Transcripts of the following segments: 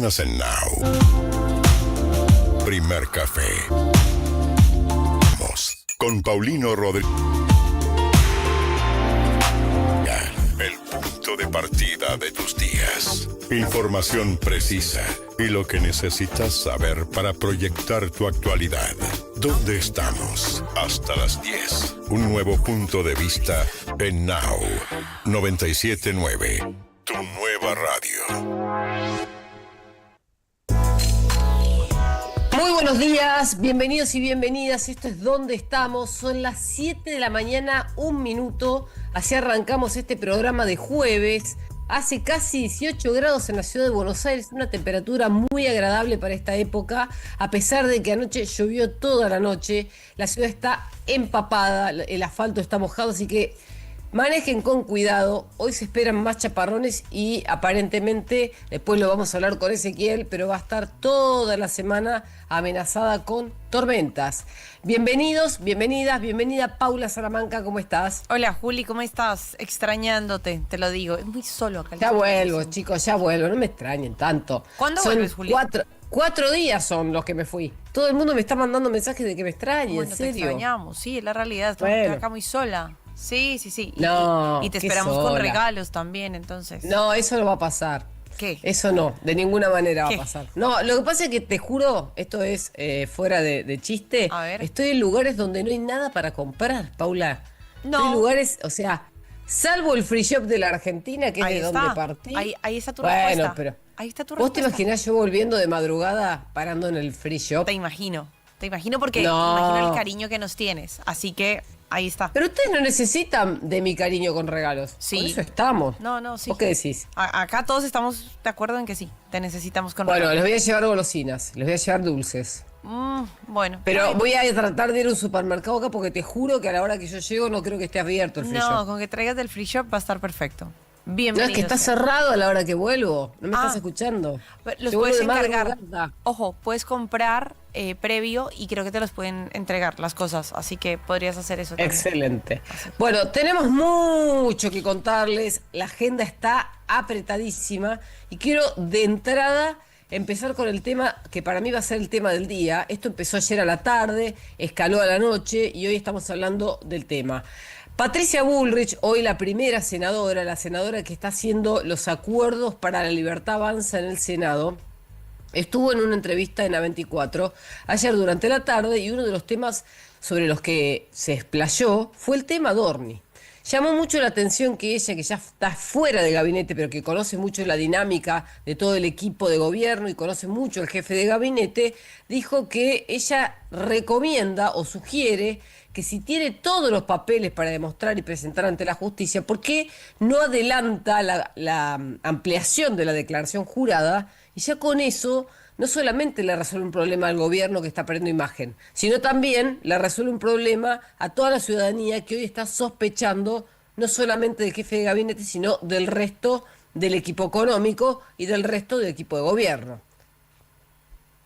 mañanas en Now. Primer café. Vamos con Paulino Rodríguez. El punto de partida de tus días. Información precisa y lo que necesitas saber para proyectar tu actualidad. ¿Dónde estamos? Hasta las 10. Un nuevo punto de vista en Now 97.9. Tu nueva radio. Muy buenos días, bienvenidos y bienvenidas. Esto es ¿Dónde estamos? Son las 7 de la mañana, 1 minuto. Así arrancamos este programa de jueves. Hace casi 18 grados en la ciudad de Buenos Aires, una temperatura muy agradable para esta época, a pesar de que anoche llovió toda la noche. La ciudad está empapada, el asfalto está mojado, así que manejen con cuidado. Hoy se esperan más chaparrones y aparentemente, después lo vamos a hablar con Ezequiel, pero va a estar toda la semana amenazada con tormentas. Bienvenidos, bienvenidas, bienvenida Paula Salamanca, ¿cómo estás? Hola Juli, ¿cómo estás? Extrañándote, te lo digo. Es muy solo acá. Ya vuelvo, chicos, ya vuelvo, no me extrañen tanto. ¿Cuándo vuelves, Juli? 4 días son los que me fui. Todo el mundo me está mandando mensajes de que me extrañe, bueno, en serio. Te extrañamos, sí, es la realidad. Estamos acá muy sola. Sí. No, y te esperamos con regalos también, entonces. No, eso no va a pasar. ¿Qué? Eso no, de ninguna manera ¿Qué? va a pasar. No, lo que pasa es que te juro, esto es fuera de chiste. A ver. Estoy en lugares donde no hay nada para comprar, Paula. No. Estoy en lugares, o sea, salvo el free shop de la Argentina, que Ahí es de está. donde partí. Ahí está tu bueno, respuesta. Pero ahí está tu ¿vos te respuesta. imaginás yo volviendo de madrugada parando en el free shop? Te imagino porque No. imagino el cariño que nos tienes. Así que ahí está. Pero ustedes no necesitan de mi cariño con regalos. Sí. Por eso estamos. No, sí. ¿Vos qué decís? Acá todos estamos de acuerdo en que sí. Te necesitamos con Bueno, regalos. les voy a llevar golosinas, les voy a llevar dulces. Bueno. Pero voy a tratar de ir a un supermercado acá porque te juro que a la hora que yo llego no creo que esté abierto el free No, shop. con que traigas del free shop va a estar perfecto. No, Bienvenido. es que está cerrado a la hora que vuelvo. No me estás escuchando. Los Yo puedes vuelvo de encargar. madrugada. Ojo, puedes comprar previo y creo que te los pueden entregar las cosas. Así que podrías hacer eso también. Excelente. Bueno, tenemos mucho que contarles. La agenda está apretadísima. Y quiero de entrada empezar con el tema que para mí va a ser el tema del día. Esto empezó ayer a la tarde, escaló a la noche y hoy estamos hablando del tema. Patricia Bullrich, hoy la primera senadora, la senadora que está haciendo los acuerdos para la libertad avanza en el Senado, estuvo en una entrevista en A24 ayer durante la tarde y uno de los temas sobre los que se explayó fue el tema Dorni. Llamó mucho la atención que ella, que ya está fuera del gabinete, pero que conoce mucho la dinámica de todo el equipo de gobierno y conoce mucho al jefe de gabinete, dijo que ella recomienda o sugiere que si tiene todos los papeles para demostrar y presentar ante la justicia, ¿por qué no adelanta la ampliación de la declaración jurada? Y ya con eso no solamente le resuelve un problema al gobierno que está perdiendo imagen, sino también le resuelve un problema a toda la ciudadanía que hoy está sospechando no solamente del jefe de gabinete, sino del resto del equipo económico y del resto del equipo de gobierno.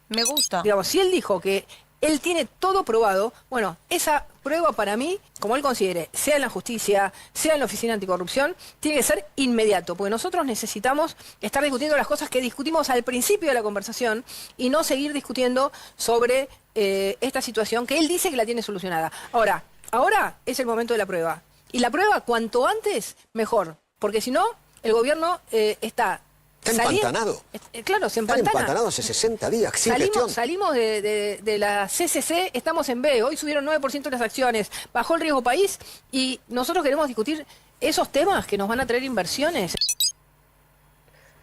Me gusta. Digamos, si él dijo que él tiene todo probado, bueno, esa prueba para mí, como él considere, sea en la justicia, sea en la Oficina Anticorrupción, tiene que ser inmediato, porque nosotros necesitamos estar discutiendo las cosas que discutimos al principio de la conversación y no seguir discutiendo sobre esta situación que él dice que la tiene solucionada. Ahora es el momento de la prueba. Y la prueba, cuanto antes, mejor, porque si no, el gobierno está... Está empantanado. Claro, se empantana. Está empantanado hace 60 días, sin gestión. Salimos de la CCC, estamos en B, hoy subieron 9% las acciones, bajó el riesgo país y nosotros queremos discutir esos temas que nos van a traer inversiones.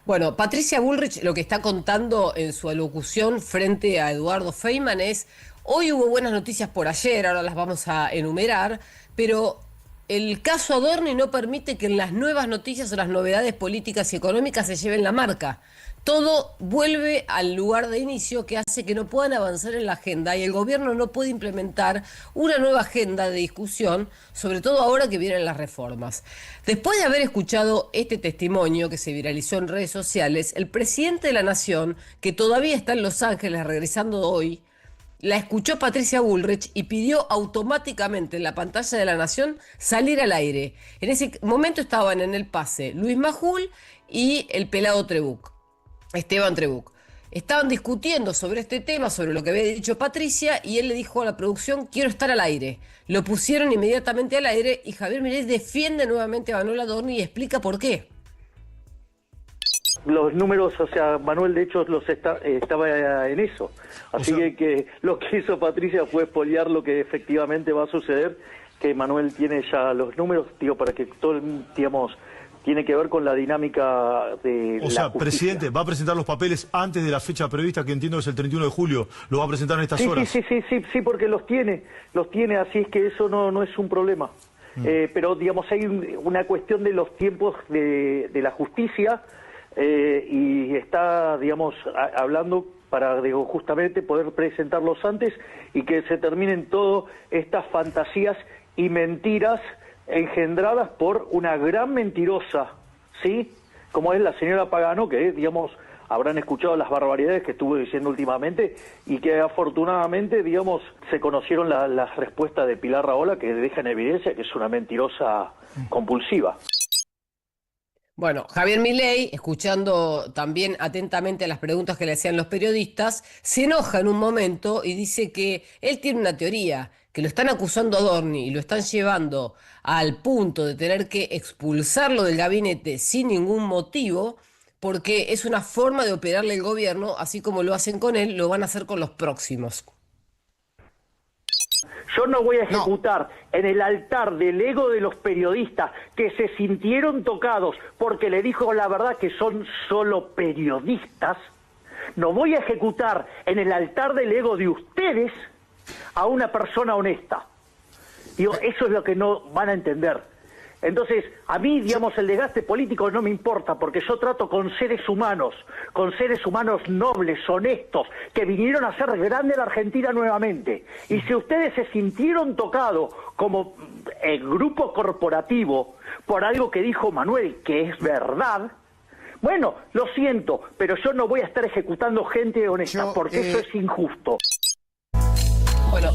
Bueno, Patricia Bullrich lo que está contando en su alocución frente a Eduardo Feynman es, hoy hubo buenas noticias por ayer, ahora las vamos a enumerar, pero el caso Adorni no permite que en las nuevas noticias o las novedades políticas y económicas se lleven la marca. Todo vuelve al lugar de inicio que hace que no puedan avanzar en la agenda y el gobierno no puede implementar una nueva agenda de discusión, sobre todo ahora que vienen las reformas. Después de haber escuchado este testimonio que se viralizó en redes sociales, el presidente de la Nación, que todavía está en Los Ángeles regresando hoy, la escuchó Patricia Bullrich y pidió automáticamente en la pantalla de La Nación salir al aire. En ese momento estaban en el pase Luis Majul y el pelado Trebuch, Esteban Trebuch. estaban discutiendo sobre este tema, sobre lo que había dicho Patricia, y él le dijo a la producción, quiero estar al aire. Lo pusieron inmediatamente al aire y Javier Milei defiende nuevamente a Manuel Adorni y explica por qué. Los números, o sea, Manuel de hecho estaba en eso. Así que lo que hizo Patricia fue espolear lo que efectivamente va a suceder, que Manuel tiene ya los números, para que todo, tiene que ver con la dinámica de O sea, presidente, ¿va a presentar los papeles antes de la fecha prevista, que entiendo que es el 31 de julio? ¿Lo va a presentar en estas horas? Sí, porque los tiene, así es que eso no es un problema. Pero, hay una cuestión de los tiempos de la justicia, y está, hablando para, justamente poder presentarlos antes y que se terminen todas estas fantasías y mentiras engendradas por una gran mentirosa, ¿sí? Como es la señora Pagano, que, habrán escuchado las barbaridades que estuvo diciendo últimamente y que afortunadamente, se conocieron las respuestas de Pilar Rahola, que deja en evidencia que es una mentirosa compulsiva. Bueno, Javier Milei, escuchando también atentamente las preguntas que le hacían los periodistas, se enoja en un momento y dice que él tiene una teoría, que lo están acusando a Adorni y lo están llevando al punto de tener que expulsarlo del gabinete sin ningún motivo, porque es una forma de operarle el gobierno, así como lo hacen con él, lo van a hacer con los próximos. Yo no voy a ejecutar en el altar del ego de los periodistas que se sintieron tocados porque le dijo la verdad que son solo periodistas. No voy a ejecutar en el altar del ego de ustedes a una persona honesta. Eso es lo que no van a entender. Entonces, a mí, el desgaste político no me importa, porque yo trato con seres humanos nobles, honestos, que vinieron a hacer grande la Argentina nuevamente. Y si ustedes se sintieron tocados como grupo corporativo por algo que dijo Manuel, que es verdad, bueno, lo siento, pero yo no voy a estar ejecutando gente honesta, porque eso es injusto. Bueno,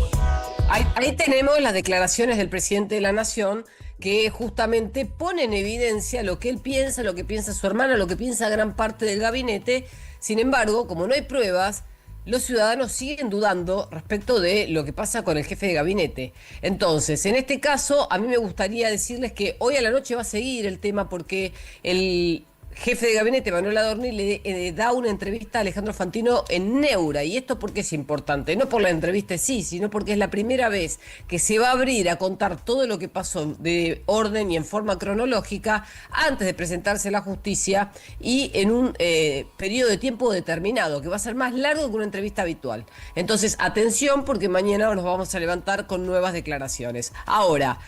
ahí tenemos las declaraciones del presidente de la Nación, que justamente pone en evidencia lo que él piensa, lo que piensa su hermana, lo que piensa gran parte del gabinete. Sin embargo, como no hay pruebas, los ciudadanos siguen dudando respecto de lo que pasa con el jefe de gabinete. Entonces, en este caso, a mí me gustaría decirles que hoy a la noche va a seguir el tema, porque el jefe de gabinete, Manuel Adorni, le da una entrevista a Alejandro Fantino en Neura. ¿Y esto por qué es importante? No por la entrevista sí, sino porque es la primera vez que se va a abrir a contar todo lo que pasó de orden y en forma cronológica antes de presentarse a la justicia, y en un periodo de tiempo determinado, que va a ser más largo que una entrevista habitual. Entonces, atención, porque mañana nos vamos a levantar con nuevas declaraciones. Ahora,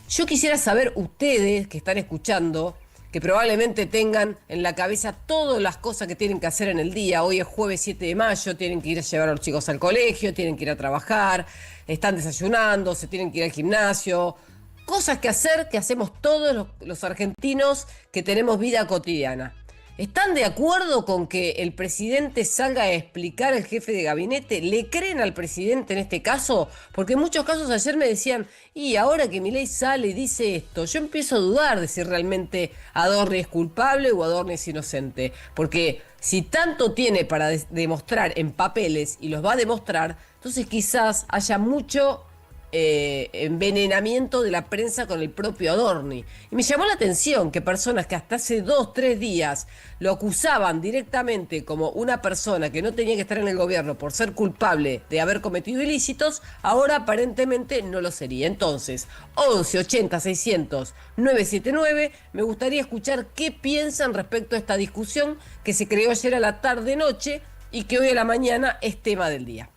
yo quisiera saber, ustedes que están escuchando, que probablemente tengan en la cabeza todas las cosas que tienen que hacer en el día. Hoy es jueves 7 de mayo, tienen que ir a llevar a los chicos al colegio, tienen que ir a trabajar, están desayunando, se tienen que ir al gimnasio. Cosas que hacer que hacemos todos los argentinos que tenemos vida cotidiana. ¿Están de acuerdo con que el presidente salga a explicar al jefe de gabinete? ¿Le creen al presidente en este caso? Porque en muchos casos ayer me decían, y ahora que Milei sale y dice esto, yo empiezo a dudar de si realmente Adorni es culpable o Adorni es inocente. Porque si tanto tiene para demostrar en papeles y los va a demostrar, entonces quizás haya mucho envenenamiento de la prensa con el propio Adorni. Y me llamó la atención que personas que hasta hace 2-3 días lo acusaban directamente como una persona que no tenía que estar en el gobierno por ser culpable de haber cometido ilícitos, ahora aparentemente no lo sería. Entonces, 11 80 600 979, me gustaría escuchar qué piensan respecto a esta discusión que se creó ayer a la tarde-noche y que hoy a la mañana es tema del día.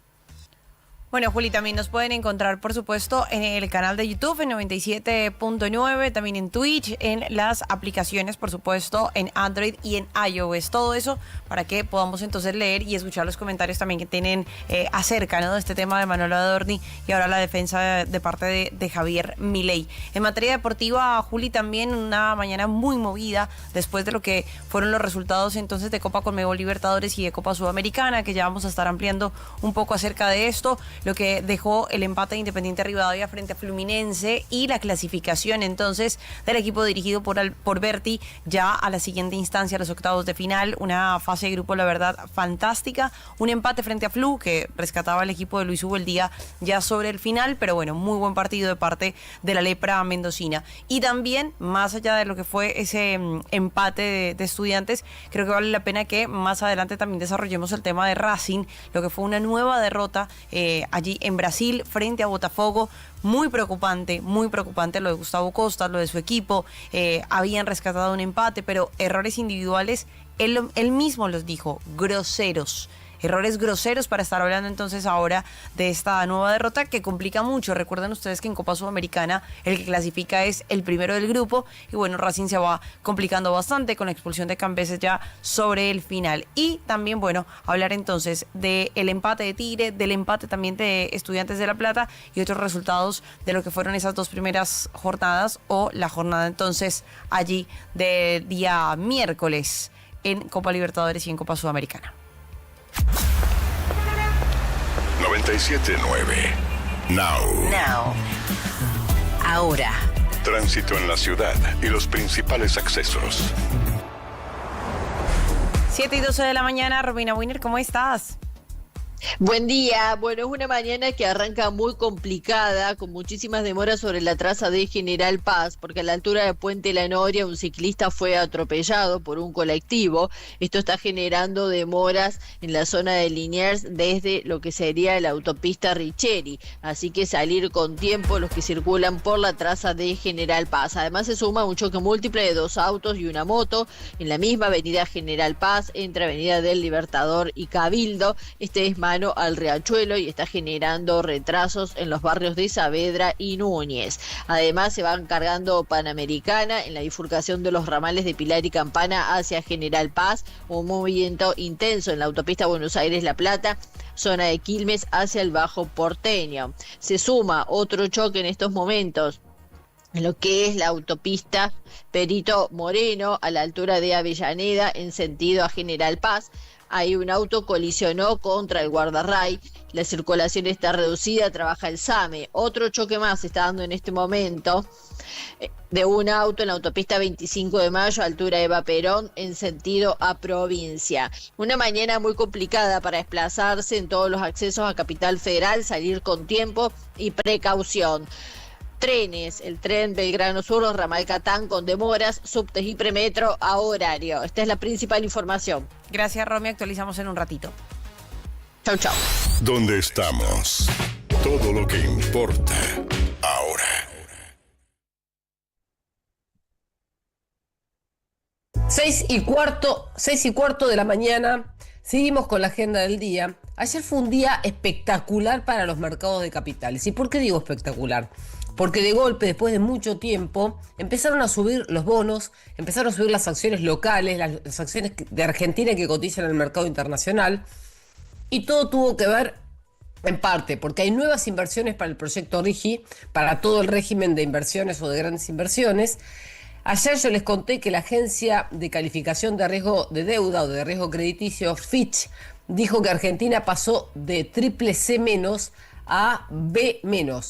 Bueno, Juli, también nos pueden encontrar, por supuesto, en el canal de YouTube, en 97.9, también en Twitch, en las aplicaciones, por supuesto, en Android y en iOS. Todo eso para que podamos entonces leer y escuchar los comentarios también que tienen acerca, ¿no?, de este tema de Manuel Adorni y ahora la defensa de parte de Javier Milei. En materia deportiva, Juli, también una mañana muy movida después de lo que fueron los resultados entonces de Copa Conmebol Libertadores y de Copa Sudamericana, que ya vamos a estar ampliando un poco acerca de esto. lo que dejó el empate de Independiente Rivadavia frente a Fluminense y la clasificación entonces del equipo dirigido por Berti ya a la siguiente instancia, a los octavos de final. Una fase de grupo, la verdad, fantástica. Un empate frente a Flu que rescataba al equipo de Luis Hugo el día ya sobre el final, pero bueno, muy buen partido de parte de la Lepra mendocina. Y también, más allá de lo que fue ese empate de Estudiantes, creo que vale la pena que más adelante también desarrollemos el tema de Racing, lo que fue una nueva derrota allí en Brasil frente a Botafogo. Muy preocupante lo de Gustavo Costa, lo de su equipo. Habían rescatado un empate, pero errores individuales, él mismo los dijo, groseros. Errores groseros para estar hablando entonces ahora de esta nueva derrota que complica mucho. Recuerden ustedes que en Copa Sudamericana el que clasifica es el primero del grupo y bueno, Racing se va complicando bastante con la expulsión de Cambeses ya sobre el final. Y también, bueno, hablar entonces del empate de Tigre, del empate también de Estudiantes de La Plata y otros resultados de lo que fueron esas dos primeras jornadas o la jornada entonces allí del día miércoles en Copa Libertadores y en Copa Sudamericana. 97.9 Now. Ahora. Tránsito en la ciudad y los principales accesos. 7:12 de la mañana, Romina Winer, ¿cómo estás? Buen día. Bueno, es una mañana que arranca muy complicada, con muchísimas demoras sobre la traza de General Paz, porque a la altura de Puente La Noria un ciclista fue atropellado por un colectivo. Esto está generando demoras en la zona de Liniers desde lo que sería la autopista Richeri, así que salir con tiempo los que circulan por la traza de General Paz. Además se suma un choque múltiple de dos autos y una moto en la misma avenida General Paz, entre Avenida del Libertador y Cabildo. Este es mano al Riachuelo y está generando retrasos en los barrios de Saavedra y Núñez. Además se van cargando Panamericana en la bifurcación de los ramales de Pilar y Campana hacia General Paz, un movimiento intenso en la autopista Buenos Aires-La Plata, zona de Quilmes hacia el Bajo Porteño. Se suma otro choque en estos momentos en lo que es la autopista Perito Moreno a la altura de Avellaneda en sentido a General Paz. Ahí un auto colisionó contra el guardarray, la circulación está reducida, trabaja el SAME. Otro choque más se está dando en este momento de un auto en la autopista 25 de Mayo, altura Eva Perón, en sentido a provincia. Una mañana muy complicada para desplazarse en todos los accesos a Capital Federal, salir con tiempo y precaución. Trenes, el tren Belgrano Sur, ramal Catán con demoras, subtes y premetro a horario. Esta es la principal información. Gracias, Romy. Actualizamos en un ratito. Chau, chau. ¿Dónde estamos? Todo lo que importa ahora. 6:15 de la mañana. Seguimos con la agenda del día. Ayer fue un día espectacular para los mercados de capitales. ¿Y por qué digo espectacular? Porque de golpe, después de mucho tiempo, empezaron a subir los bonos, empezaron a subir las acciones locales, las acciones de Argentina que cotizan en el mercado internacional. Y todo tuvo que ver, en parte, porque hay nuevas inversiones para el proyecto RIGI, para todo el régimen de inversiones o de grandes inversiones. Ayer yo les conté que la agencia de calificación de riesgo de deuda o de riesgo crediticio, Fitch, dijo que Argentina pasó de triple C- a B-.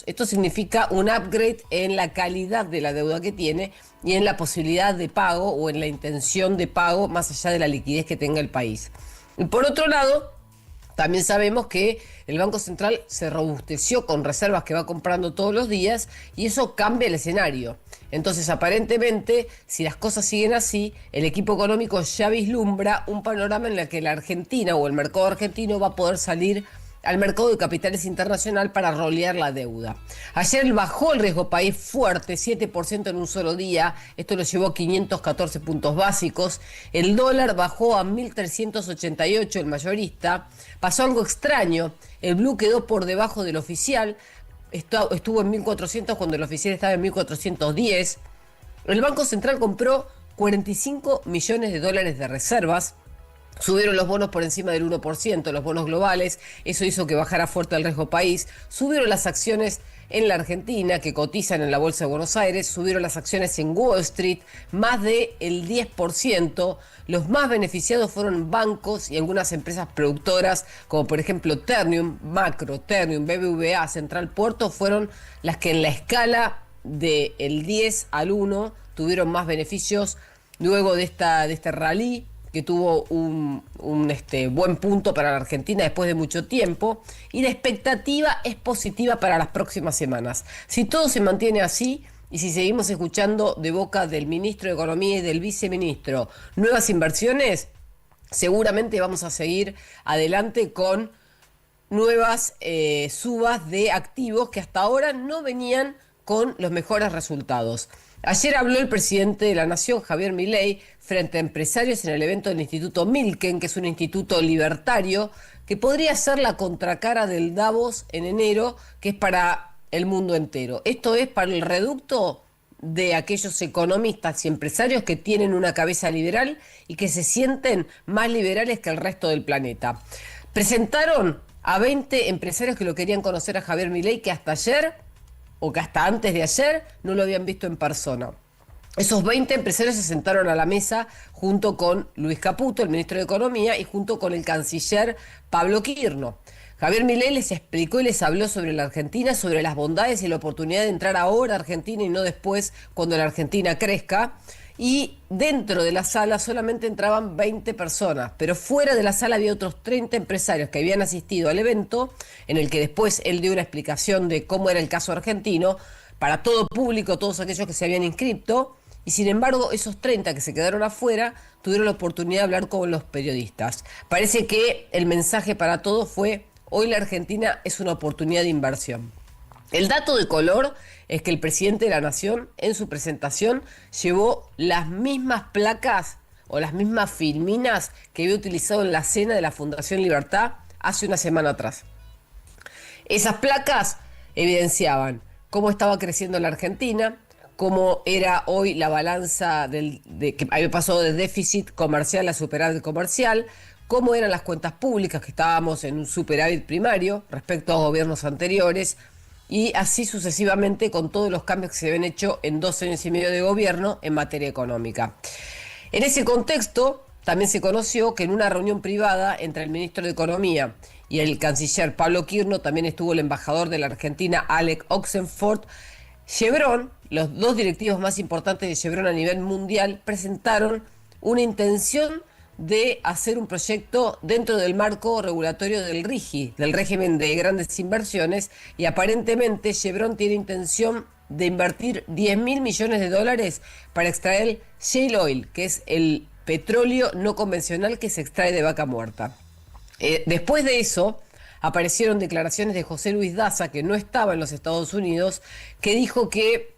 Esto significa un upgrade en la calidad de la deuda que tiene y en la posibilidad de pago o en la intención de pago más allá de la liquidez que tenga el país. Y por otro lado, también sabemos que el Banco Central se robusteció con reservas que va comprando todos los días y eso cambia el escenario. Entonces, aparentemente, si las cosas siguen así, el equipo económico ya vislumbra un panorama en el que la Argentina o el mercado argentino va a poder salir al mercado de capitales internacional para rolear la deuda. Ayer bajó el riesgo país fuerte, 7% en un solo día. Esto lo llevó a 514 puntos básicos. El dólar bajó a 1.388, el mayorista. Pasó algo extraño. El blue quedó por debajo del oficial. Estuvo en 1.400 cuando el oficial estaba en 1.410. El Banco Central compró 45 millones de dólares de reservas. Subieron los bonos por encima del 1%, los bonos globales, eso hizo que bajara fuerte el riesgo país. Subieron las acciones en la Argentina, que cotizan en la Bolsa de Buenos Aires, subieron las acciones en Wall Street más del 10%. Los más beneficiados fueron bancos y algunas empresas productoras, como por ejemplo Ternium, Macro, Ternium, BBVA, Central Puerto, fueron las que en la escala del 10 al 1 tuvieron más beneficios luego de este rally que tuvo un buen punto para la Argentina después de mucho tiempo, y la expectativa es positiva para las próximas semanas. Si todo se mantiene así y si seguimos escuchando de boca del ministro de Economía y del viceministro nuevas inversiones, seguramente vamos a seguir adelante con nuevas subas de activos que hasta ahora no venían con los mejores resultados. Ayer habló el presidente de la Nación, Javier Milei, frente a empresarios en el evento del Instituto Milken, que es un instituto libertario, que podría ser la contracara del Davos en enero, que es para el mundo entero. Esto es para el reducto de aquellos economistas y empresarios que tienen una cabeza liberal y que se sienten más liberales que el resto del planeta. Presentaron a 20 empresarios que lo querían conocer a Javier Milei, que hasta ayer o que hasta antes de ayer no lo habían visto en persona. Esos 20 empresarios se sentaron a la mesa junto con Luis Caputo, el ministro de Economía, y junto con el canciller Pablo Quirno. Javier Milei les explicó y les habló sobre la Argentina, sobre las bondades y la oportunidad de entrar ahora a Argentina y no después, cuando la Argentina crezca. Y dentro de la sala solamente entraban 20 personas, pero fuera de la sala había otros 30 empresarios que habían asistido al evento, en el que después él dio una explicación de cómo era el caso argentino, para todo público, todos aquellos que se habían inscrito, y sin embargo esos 30 que se quedaron afuera tuvieron la oportunidad de hablar con los periodistas. Parece que el mensaje para todos fue: hoy la Argentina es una oportunidad de inversión. El dato de color es que el presidente de la Nación, en su presentación, llevó las mismas placas o las mismas filminas que había utilizado en la cena de la Fundación Libertad hace una semana atrás. Esas placas evidenciaban cómo estaba creciendo la Argentina, cómo era hoy la balanza que había pasado de déficit comercial a superávit comercial, cómo eran las cuentas públicas, que estábamos en un superávit primario respecto a gobiernos anteriores, y así sucesivamente con todos los cambios que se habían hecho en 2 años y medio de gobierno en materia económica. En ese contexto, también se conoció que en una reunión privada entre el ministro de Economía y el canciller Pablo Quirno, también estuvo el embajador de la Argentina, Alex Oxenford. Chevron, los 2 directivos más importantes de Chevron a nivel mundial, presentaron una intención de hacer un proyecto dentro del marco regulatorio del RIGI, del régimen de grandes inversiones, y aparentemente Chevron tiene intención de invertir $10.000 millones para extraer shale oil, que es el petróleo no convencional que se extrae de vaca muerta. Después de eso, aparecieron declaraciones de José Luis Daza, que no estaba en los Estados Unidos, que dijo que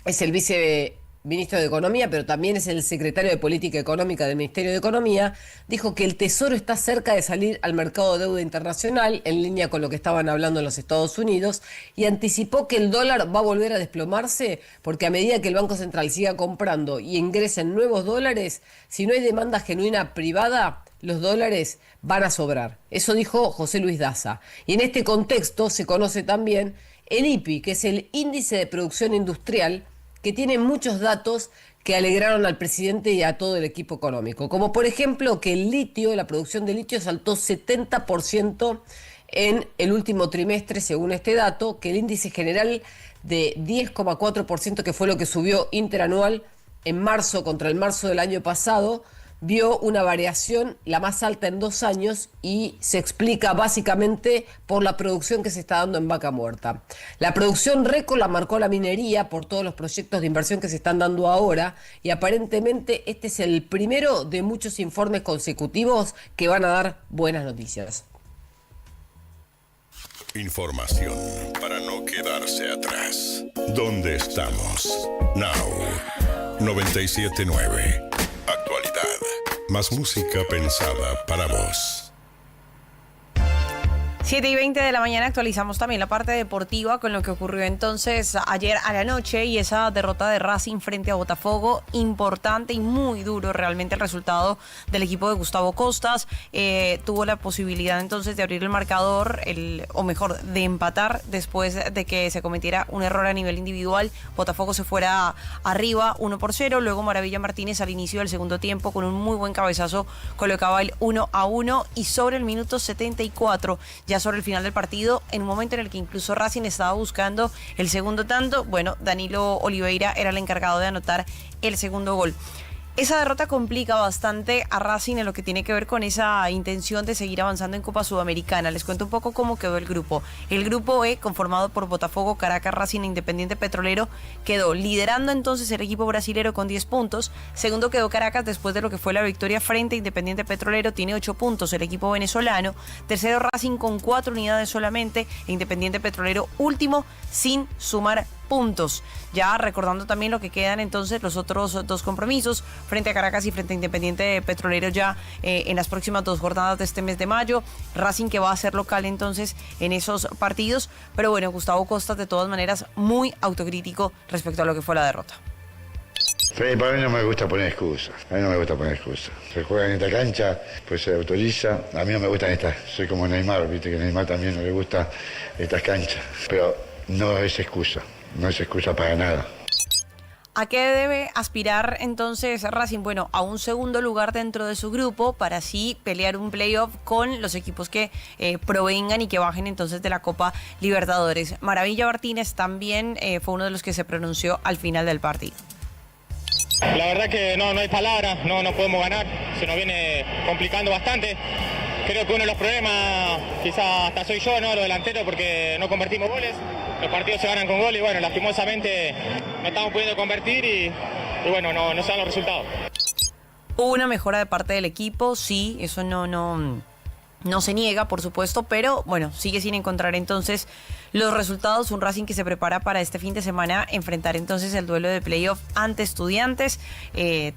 es el viceministro de Economía, pero también es el secretario de Política Económica del Ministerio de Economía. Dijo que el Tesoro está cerca de salir al mercado de deuda internacional, en línea con lo que estaban hablando en los Estados Unidos, y anticipó que el dólar va a volver a desplomarse, porque a medida que el Banco Central siga comprando y ingresen nuevos dólares, si no hay demanda genuina privada, los dólares van a sobrar. Eso dijo José Luis Daza. Y en este contexto se conoce también el IPI, que es el Índice de Producción Industrial, que tiene muchos datos que alegraron al presidente y a todo el equipo económico. Como por ejemplo que el litio, la producción de litio saltó 70% en el último trimestre, según este dato, que el índice general de 10,4%, que fue lo que subió interanual en marzo contra el marzo del año pasado, vio una variación la más alta en 2 años y se explica básicamente por la producción que se está dando en vaca muerta. La producción récord la marcó la minería por todos los proyectos de inversión que se están dando ahora, y aparentemente este es el primero de muchos informes consecutivos que van a dar buenas noticias. Información para no quedarse atrás. ¿Dónde estamos? Now 97.9. Actualidad. Más música pensada para vos. 7:20 de la mañana actualizamos también la parte deportiva con lo que ocurrió entonces ayer a la noche y esa derrota de Racing frente a Botafogo, importante y muy duro realmente el resultado del equipo de Gustavo Costas. Tuvo la posibilidad entonces de abrir el marcador, o mejor, de empatar después de que se cometiera un error a nivel individual. Botafogo se fuera arriba 1-0, luego Maravilla Martínez al inicio del segundo tiempo con un muy buen cabezazo colocaba el 1-1 y sobre el minuto 74, ya sobre el final del partido, en un momento en el que incluso Racing estaba buscando el segundo tanto, bueno, Danilo Oliveira era el encargado de anotar el segundo gol. Esa derrota complica bastante a Racing en lo que tiene que ver con esa intención de seguir avanzando en Copa Sudamericana. Les cuento un poco cómo quedó el grupo. El grupo E, conformado por Botafogo, Caracas, Racing e Independiente Petrolero, quedó liderando entonces el equipo brasilero con 10 puntos. Segundo quedó Caracas después de lo que fue la victoria frente a Independiente Petrolero, tiene 8 puntos el equipo venezolano. Tercero Racing con 4 unidades solamente e Independiente Petrolero último sin sumar puntos. Ya recordando también lo que quedan entonces los otros dos compromisos frente a Caracas y frente a Independiente Petrolero ya en las próximas 2 jornadas de este mes de mayo. Racing que va a ser local entonces en esos partidos, pero bueno, Gustavo Costas de todas maneras muy autocrítico respecto a lo que fue la derrota. Para mí no me gusta poner excusas. Se juega en esta cancha, pues se autoriza. A mí no me gustan estas. Soy como Neymar, viste que a Neymar también no le gustan estas canchas. Pero no es excusa para nada. ¿A qué debe aspirar entonces Racing? Bueno, a un segundo lugar dentro de su grupo para así pelear un playoff con los equipos que provengan y que bajen entonces de la Copa Libertadores. Maravilla Martínez también fue uno de los que se pronunció al final del partido. La verdad que no hay palabras, no podemos ganar, se nos viene complicando bastante. Creo que uno de los problemas quizás hasta soy yo, ¿no? Los delanteros, porque no convertimos goles. Los partidos se ganan con gol y bueno, lastimosamente no estamos pudiendo convertir y bueno, no se dan los resultados. Hubo una mejora de parte del equipo, sí, eso no se niega, por supuesto, pero bueno, sigue sin encontrar entonces los resultados. Un Racing que se prepara para este fin de semana enfrentar entonces el duelo de playoff ante Estudiantes.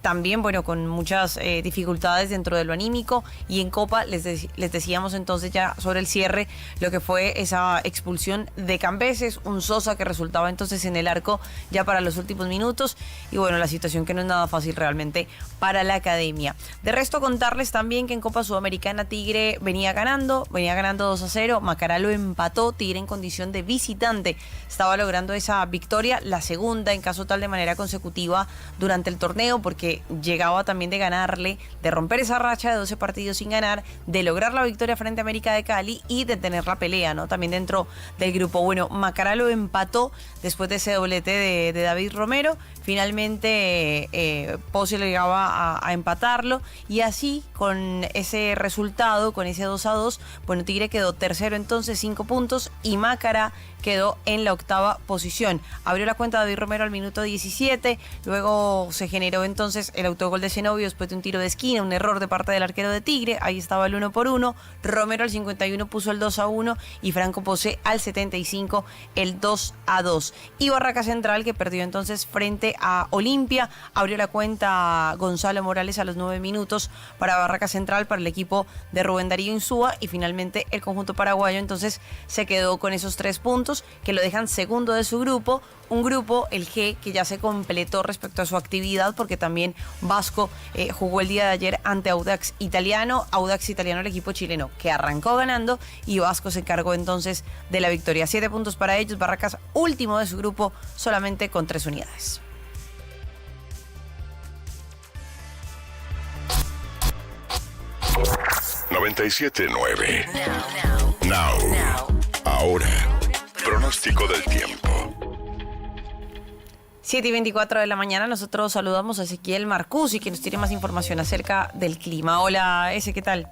También, bueno, con muchas dificultades dentro de lo anímico. Y en Copa les decíamos entonces ya sobre el cierre lo que fue esa expulsión de Cambeses, un Sosa que resultaba entonces en el arco ya para los últimos minutos. Y bueno, la situación que no es nada fácil realmente para la academia. De resto, contarles también que en Copa Sudamericana Tigre venía ganando 2-0, Macará lo empató, Tigre en condición de visitante estaba logrando esa victoria, la segunda en caso tal de manera consecutiva durante el torneo, porque llegaba también de ganarle, de romper esa racha de 12 partidos sin ganar, de lograr la victoria frente a América de Cali y de tener la pelea, ¿no? También dentro del grupo. Bueno, Macará lo empató después de ese doblete de David Romero, finalmente Pozzi llegaba a empatarlo y así con ese resultado, con ese 2-2, bueno, Tigre quedó tercero entonces 5 puntos y Macará quedó en la 8ª posición. Abrió la cuenta David Romero al minuto 17, luego se generó entonces el autogol de Zenobio después de un tiro de esquina, un error de parte del arquero de Tigre, ahí estaba el 1-1, Romero al 51 puso el 2-1 y Franco Pose al 75 el 2-2. Y Barraca Central, que perdió entonces frente a Olimpia, abrió la cuenta Gonzalo Morales a los 9 minutos para Barraca Central, para el equipo de Rubén Darío Insúa, y finalmente el conjunto paraguayo entonces se quedó con esos 3 puntos que lo dejan segundo de su grupo, un grupo, el G, que ya se completó respecto a su actividad, porque también Vasco jugó el día de ayer ante Audax Italiano, el equipo chileno que arrancó ganando, y Vasco se encargó entonces de la victoria. 7 puntos para ellos, Barracas último de su grupo solamente con 3 unidades. $97.9. Now. Ahora. Pronóstico del tiempo. 7:24 de la mañana, nosotros saludamos a Ezequiel Marcusi, que nos tiene más información acerca del clima. Hola, ¿qué tal?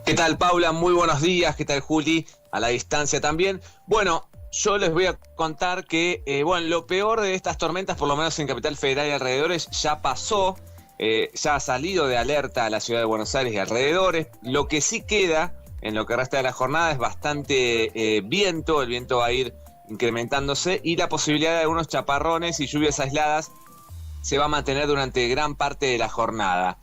¿Qué tal, Paula? Muy buenos días. ¿Qué tal, Juli? A la distancia también. Bueno, yo les voy a contar que, lo peor de estas tormentas, por lo menos en Capital Federal y alrededores, ya pasó. Ya ha salido de alerta a la ciudad de Buenos Aires y alrededores. Lo que sí queda en lo que resta de la jornada es bastante viento. El viento va a ir incrementándose y la posibilidad de algunos chaparrones y lluvias aisladas se va a mantener durante gran parte de la jornada.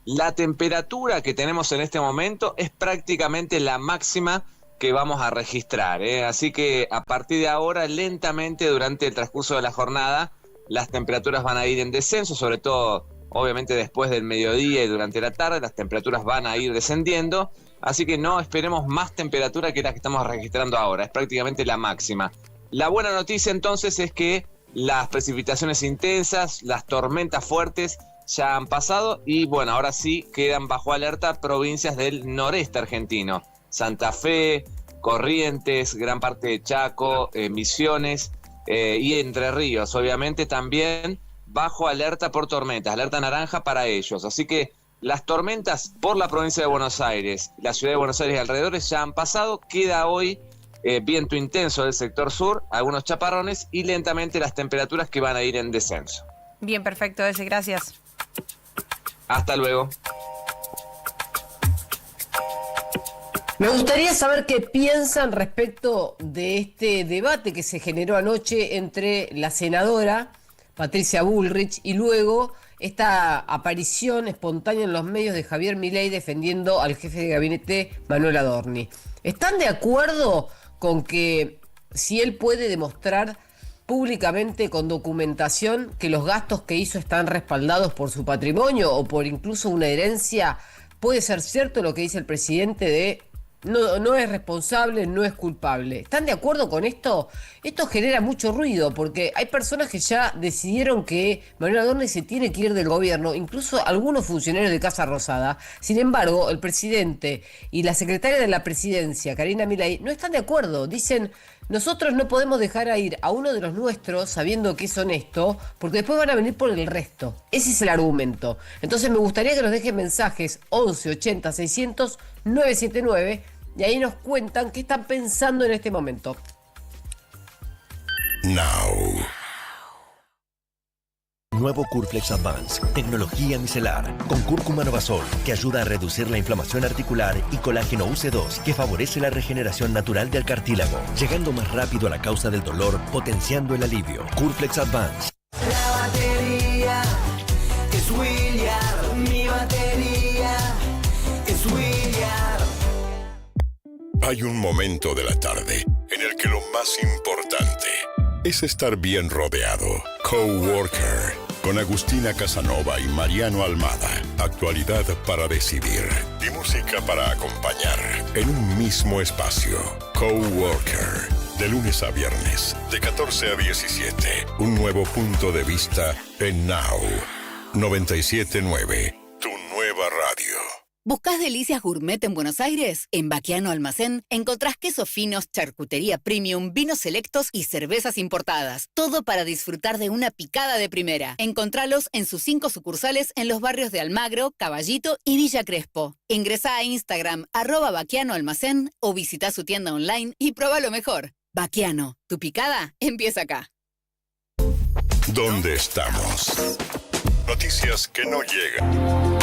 La temperatura que tenemos en este momento es prácticamente la máxima que vamos a registrar, ¿eh? Así que a partir de ahora, lentamente durante el transcurso de la jornada, las temperaturas van a ir en descenso, sobre todo obviamente después del mediodía y durante la tarde, las temperaturas van a ir descendiendo, así que no esperemos más temperatura que la que estamos registrando ahora, es prácticamente la máxima. La buena noticia entonces es que las precipitaciones intensas, las tormentas fuertes ya han pasado y bueno, ahora sí quedan bajo alerta provincias del noreste argentino. Santa Fe, Corrientes, gran parte de Chaco, Misiones y Entre Ríos, obviamente también bajo alerta por tormentas, alerta naranja para ellos. Así que las tormentas por la provincia de Buenos Aires, la ciudad de Buenos Aires y alrededores ya han pasado, queda hoy viento intenso del sector sur, algunos chaparrones y lentamente las temperaturas que van a ir en descenso. Bien, perfecto, ese, gracias. Hasta luego. Me gustaría saber qué piensan respecto de este debate que se generó anoche entre la senadora Patricia Bullrich y luego esta aparición espontánea en los medios de Javier Milei defendiendo al jefe de gabinete Manuel Adorni. ¿Están de acuerdo con que si él puede demostrar públicamente con documentación que los gastos que hizo están respaldados por su patrimonio o por incluso una herencia, puede ser cierto lo que dice el presidente de no es responsable, no es culpable? ¿Están de acuerdo con esto? Esto genera mucho ruido porque hay personas que ya decidieron que Manuel Adorni se tiene que ir del gobierno, incluso algunos funcionarios de Casa Rosada. Sin embargo, el presidente y la secretaria de la presidencia, Karina Milei, no están de acuerdo. Dicen, nosotros no podemos dejar a ir a uno de los nuestros sabiendo que es honesto, porque después van a venir por el resto. Ese es el argumento. Entonces me gustaría que nos dejen mensajes 11 80 600 979 y ahí nos cuentan qué están pensando en este momento. Now. Nuevo Curflex Advance, tecnología micelar, con cúrcuma Novasol, que ayuda a reducir la inflamación articular, y colágeno UC2, que favorece la regeneración natural del cartílago, llegando más rápido a la causa del dolor, potenciando el alivio. Curflex Advance. La batería es William, mi batería es William. Hay un momento de la tarde en el que lo más importante es estar bien rodeado. Coworker, con Agustina Casanova y Mariano Almada. Actualidad para decidir y música para acompañar en un mismo espacio. Coworker, de lunes a viernes, de 14 a 17. Un nuevo punto de vista en Now 97.9, tu nueva radio. ¿Buscás delicias gourmet en Buenos Aires? En Baquiano Almacén encontrás quesos finos, charcutería premium, vinos selectos y cervezas importadas. Todo para disfrutar de una picada de primera. Encontralos en sus 5 sucursales en los barrios de Almagro, Caballito y Villa Crespo. Ingresá a Instagram @Baquiano Almacén o visita su tienda online y prueba lo mejor. Baquiano, tu picada empieza acá. ¿Dónde estamos? Noticias que no llegan.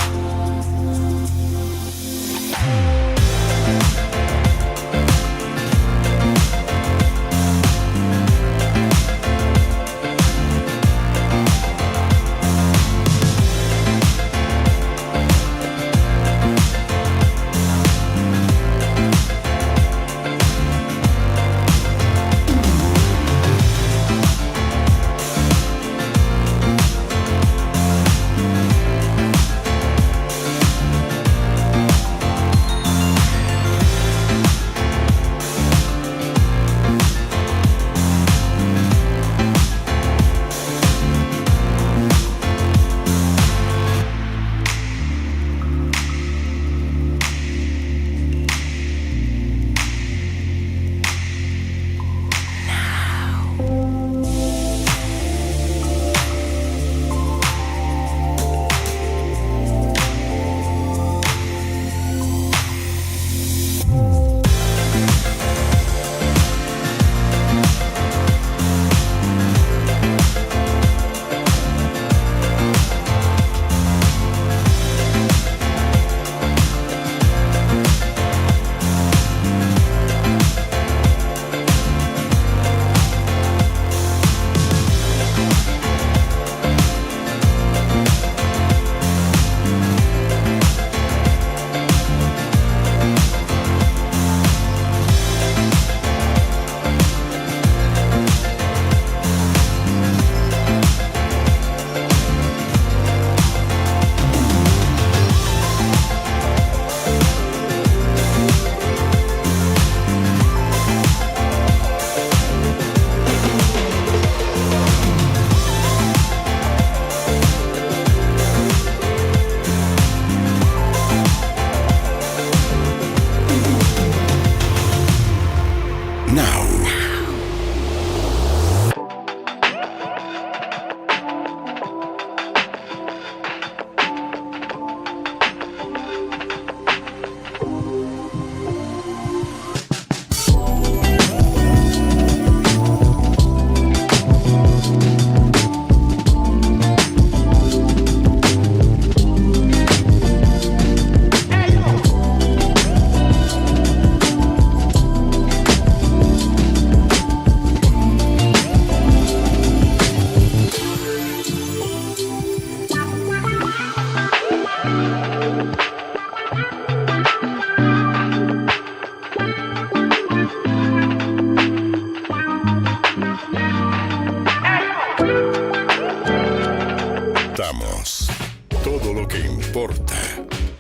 importa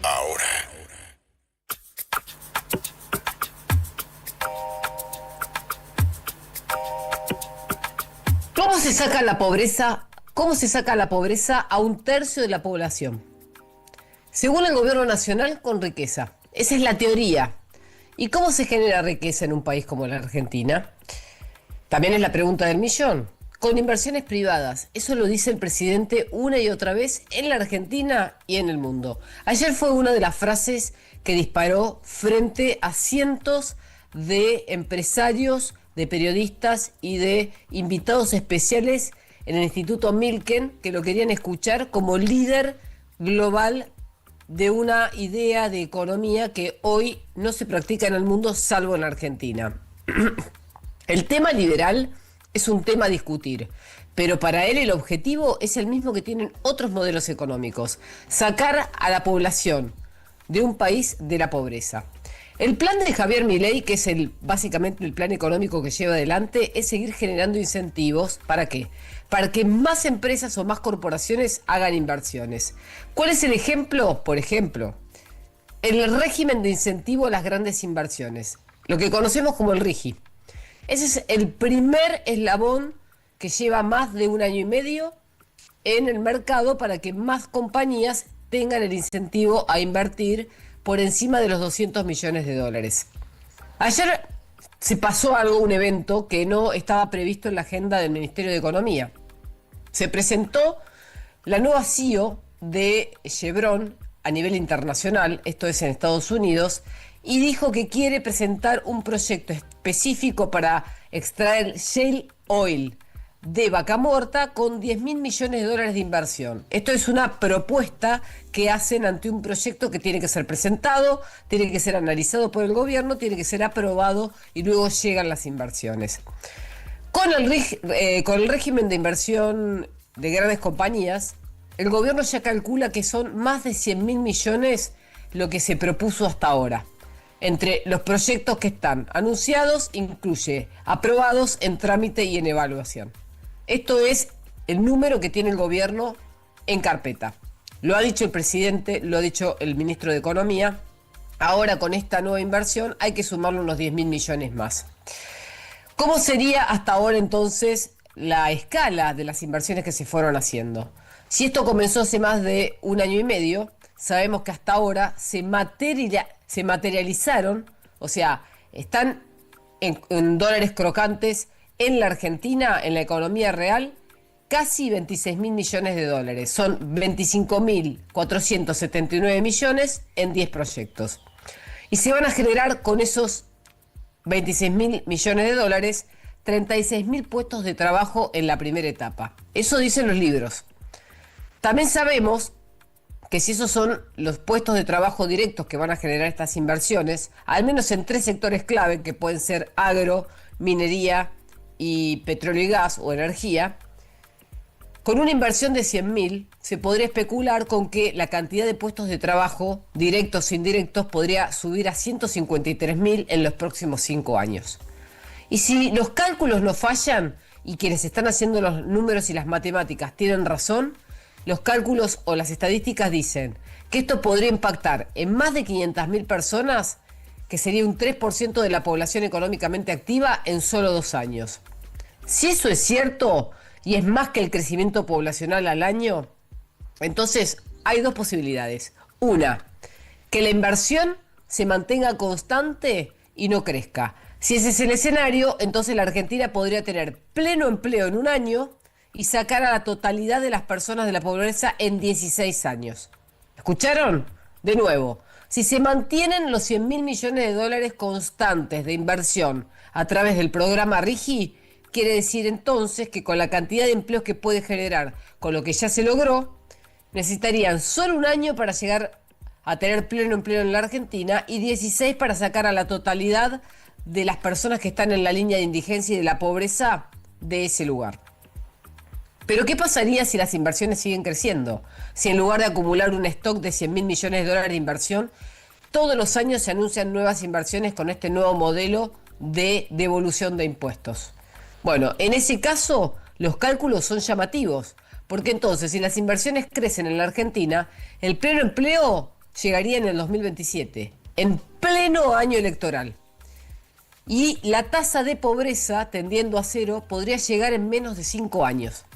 ahora. ¿Cómo se saca la pobreza? ¿Cómo se saca la pobreza a un tercio de la población? Según el gobierno nacional, con riqueza. Esa es la teoría. ¿Y cómo se genera riqueza en un país como la Argentina? También es la pregunta del millón. Con inversiones privadas. Eso lo dice el presidente una y otra vez en la Argentina y en el mundo. Ayer fue una de las frases que disparó frente a cientos de empresarios, de periodistas y de invitados especiales en el Instituto Milken, que lo querían escuchar como líder global de una idea de economía que hoy no se practica en el mundo, salvo en Argentina. El tema liberal es un tema a discutir, pero para él el objetivo es el mismo que tienen otros modelos económicos: sacar a la población de un país de la pobreza. El plan de Javier Milei, que es básicamente el plan económico que lleva adelante, es seguir generando incentivos. ¿Para qué? Para que más empresas o más corporaciones hagan inversiones. ¿Cuál es el ejemplo? Por ejemplo, el régimen de incentivo a las grandes inversiones, lo que conocemos como el RIGI. Ese es el primer eslabón que lleva más de 1 año y medio en el mercado para que más compañías tengan el incentivo a invertir por encima de los 200 millones de dólares. Ayer se pasó algo, un evento que no estaba previsto en la agenda del Ministerio de Economía. Se presentó la nueva CEO de Chevron a nivel internacional, esto es en Estados Unidos, y dijo que quiere presentar un proyecto específico para extraer shale oil de Vaca Muerta con 10.000 millones de dólares de inversión. Esto es una propuesta que hacen ante un proyecto que tiene que ser presentado, tiene que ser analizado por el gobierno, tiene que ser aprobado y luego llegan las inversiones. Con el régimen de inversión de grandes compañías, el gobierno ya calcula que son más de 100.000 millones lo que se propuso hasta ahora. Entre los proyectos que están anunciados, incluye aprobados, en trámite y en evaluación. Esto es el número que tiene el gobierno en carpeta. Lo ha dicho el presidente, lo ha dicho el ministro de Economía. Ahora con esta nueva inversión hay que sumarle unos 10.000 millones más. ¿Cómo sería hasta ahora entonces la escala de las inversiones que se fueron haciendo? Si esto comenzó hace más de 1 año y medio, sabemos que hasta ahora se materializaron, o sea, están en dólares crocantes en la Argentina, en la economía real, casi 26.000 millones de dólares. Son 25.479 millones en 10 proyectos. Y se van a generar con esos 26.000 millones de dólares 36.000 puestos de trabajo en la primera etapa. Eso dicen los libros. También sabemos que si esos son los puestos de trabajo directos que van a generar estas inversiones, al menos en 3 sectores clave, que pueden ser agro, minería y petróleo y gas o energía, con una inversión de 100.000 se podría especular con que la cantidad de puestos de trabajo, directos e indirectos, podría subir a 153.000 en los próximos 5 años. Y si los cálculos no fallan y quienes están haciendo los números y las matemáticas tienen razón, los cálculos o las estadísticas dicen que esto podría impactar en más de 500.000 personas, que sería un 3% de la población económicamente activa en solo 2 años. Si eso es cierto y es más que el crecimiento poblacional al año, entonces hay 2 posibilidades. Una, que la inversión se mantenga constante y no crezca. Si ese es el escenario, entonces la Argentina podría tener pleno empleo en 1 año y sacar a la totalidad de las personas de la pobreza en 16 años. ¿Escucharon? De nuevo, si se mantienen los 100.000 millones de dólares constantes de inversión a través del programa RIGI, quiere decir entonces que con la cantidad de empleos que puede generar con lo que ya se logró, necesitarían solo 1 año para llegar a tener pleno empleo en la Argentina y 16 para sacar a la totalidad de las personas que están en la línea de indigencia y de la pobreza de ese lugar. Pero ¿qué pasaría si las inversiones siguen creciendo? Si en lugar de acumular un stock de 100.000 millones de dólares de inversión, todos los años se anuncian nuevas inversiones con este nuevo modelo de devolución de impuestos. Bueno, en ese caso los cálculos son llamativos, porque entonces si las inversiones crecen en la Argentina, el pleno empleo llegaría en el 2027, en pleno año electoral. Y la tasa de pobreza, tendiendo a cero, podría llegar en menos de 5 años.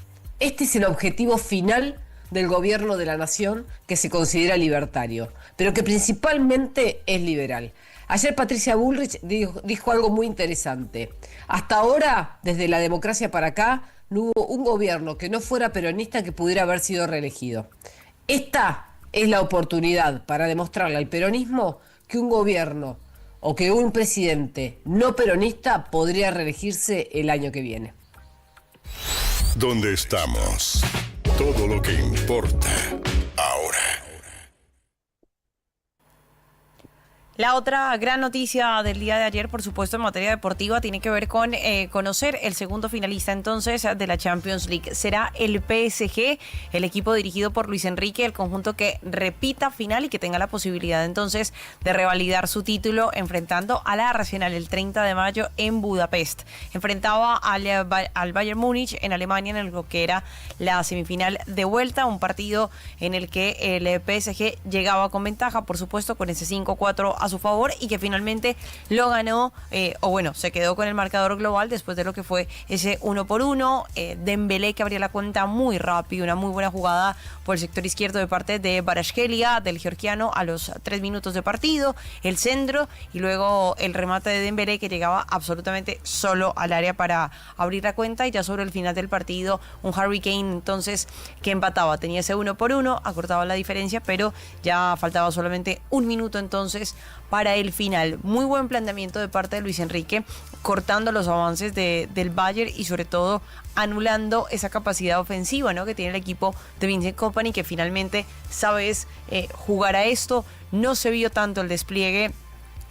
Este es el objetivo final del gobierno de la nación, que se considera libertario, pero que principalmente es liberal. Ayer Patricia Bullrich dijo algo muy interesante. Hasta ahora, desde la democracia para acá, no hubo un gobierno que no fuera peronista que pudiera haber sido reelegido. Esta es la oportunidad para demostrarle al peronismo que un gobierno o que un presidente no peronista podría reelegirse el año que viene. ¿Dónde estamos? Todo lo que importa ahora. La otra gran noticia del día de ayer, por supuesto, en materia deportiva, tiene que ver con conocer el segundo finalista entonces de la Champions League. Será el PSG, el equipo dirigido por Luis Enrique, el conjunto que repita final y que tenga la posibilidad entonces de revalidar su título enfrentando al Arsenal el 30 de mayo en Budapest. Enfrentaba al Bayern Múnich en Alemania en lo que era la semifinal de vuelta, un partido en el que el PSG llegaba con ventaja, por supuesto, con ese 5-4 a su favor y que finalmente lo ganó, se quedó con el marcador global después de lo que fue ese 1-1. Dembélé, que abría la cuenta muy rápido, una muy buena jugada por el sector izquierdo de parte de Kvaratskhelia, del georgiano, a los 3 minutos de partido, el centro y luego el remate de Dembélé, que llegaba absolutamente solo al área para abrir la cuenta, y ya sobre el final del partido un Harry Kane entonces que empataba, tenía ese 1-1, acortaba la diferencia, pero ya faltaba solamente un minuto entonces para el final. Muy buen planteamiento de parte de Luis Enrique, cortando los avances del Bayern y sobre todo anulando esa capacidad ofensiva, ¿no?, que tiene el equipo de Vincent Kompany, que finalmente sabes jugar a esto. No se vio tanto el despliegue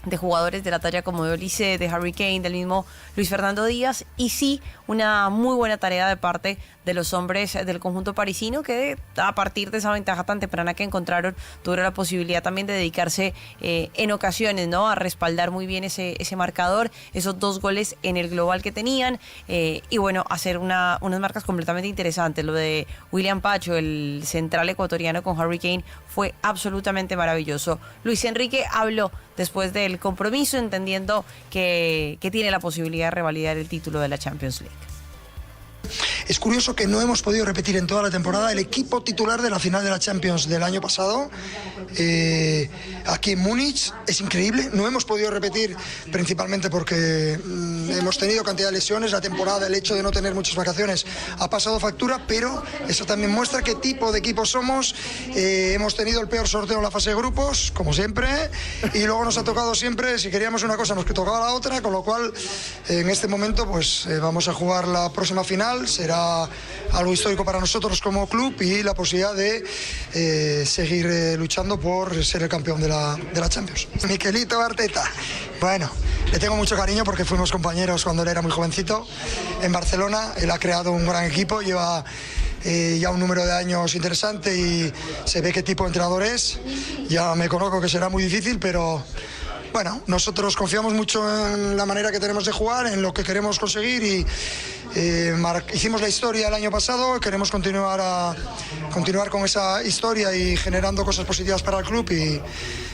de jugadores de la talla como de Olise, de Harry Kane, del mismo Luis Fernando Díaz, y sí una muy buena tarea de parte de los hombres del conjunto parisino, que a partir de esa ventaja tan temprana que encontraron, tuvieron la posibilidad también de dedicarse en ocasiones, ¿no?, a respaldar muy bien ese marcador, esos 2 goles en el global que tenían, y bueno, hacer unas marcas completamente interesantes. Lo de William Pacho, el central ecuatoriano con Harry Kane, fue absolutamente maravilloso. Luis Enrique habló después del compromiso, entendiendo que tiene la posibilidad de revalidar el título de la Champions League. Es curioso que no hemos podido repetir en toda la temporada el equipo titular de la final de la Champions del año pasado, aquí en Múnich. Es increíble, no hemos podido repetir principalmente porque hemos tenido cantidad de lesiones, la temporada, el hecho de no tener muchas vacaciones ha pasado factura, pero eso también muestra qué tipo de equipo somos. Hemos tenido el peor sorteo en la fase de grupos, como siempre, y luego nos ha tocado siempre, si queríamos una cosa nos tocaba la otra, con lo cual en este momento pues vamos a jugar la próxima final. Será algo histórico para nosotros como club y la posibilidad de seguir luchando por ser el campeón de la Champions. Mikelito Arteta, bueno, le tengo mucho cariño porque fuimos compañeros cuando él era muy jovencito en Barcelona. Él ha creado un gran equipo, lleva ya un número de años interesante y se ve qué tipo de entrenador es. Ya me conozco que será muy difícil, pero bueno, nosotros confiamos mucho en la manera que tenemos de jugar, en lo que queremos conseguir y hicimos la historia el año pasado, queremos continuar con esa historia y generando cosas positivas para el club y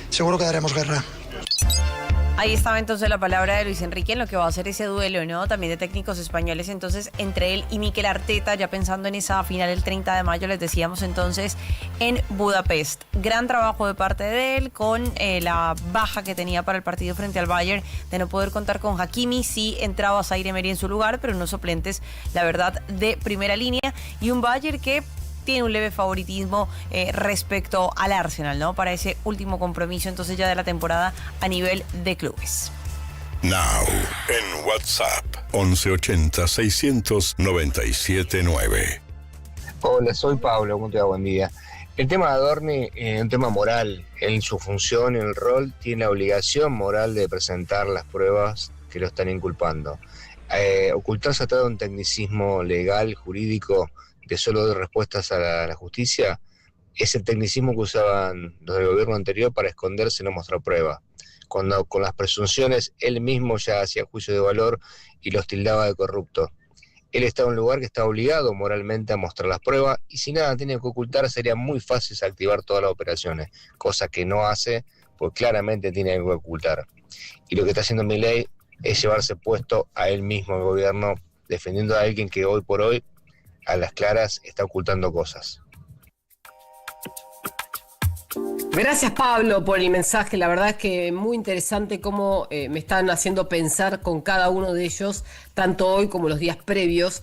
seguro que daremos guerra. Ahí estaba entonces la palabra de Luis Enrique en lo que va a ser ese duelo, ¿no?, también de técnicos españoles, entonces entre él y Mikel Arteta, ya pensando en esa final el 30 de mayo, les decíamos entonces, en Budapest. Gran trabajo de parte de él, con la baja que tenía para el partido frente al Bayern, de no poder contar con Hakimi. Sí entraba Zaire Emery en su lugar, pero unos suplentes, la verdad, de primera línea, y un Bayern que tiene un leve favoritismo respecto al Arsenal, ¿no?, para ese último compromiso entonces ya de la temporada a nivel de clubes. Now, en WhatsApp, 1180-697-9. Hola, soy Pablo, ¿cómo te va? Buen día. El tema de Adorni es un tema moral. En su función, en el rol, tiene la obligación moral de presentar las pruebas que lo están inculpando. Ocultarse atrás de un tecnicismo legal, jurídico, de solo dar respuestas a la justicia, es el tecnicismo que usaban los del gobierno anterior para esconderse y no mostrar pruebas. Cuando con las presunciones él mismo ya hacía juicio de valor y los tildaba de corruptos. Él está en un lugar que está obligado moralmente a mostrar las pruebas y si nada tiene que ocultar sería muy fácil activar todas las operaciones, cosa que no hace porque claramente tiene algo que ocultar. Y lo que está haciendo Milei es llevarse puesto a él mismo, el gobierno, defendiendo a alguien que hoy por hoy, a las claras, está ocultando cosas. Gracias, Pablo, por el mensaje. La verdad es que muy interesante cómo me están haciendo pensar con cada uno de ellos, tanto hoy como los días previos.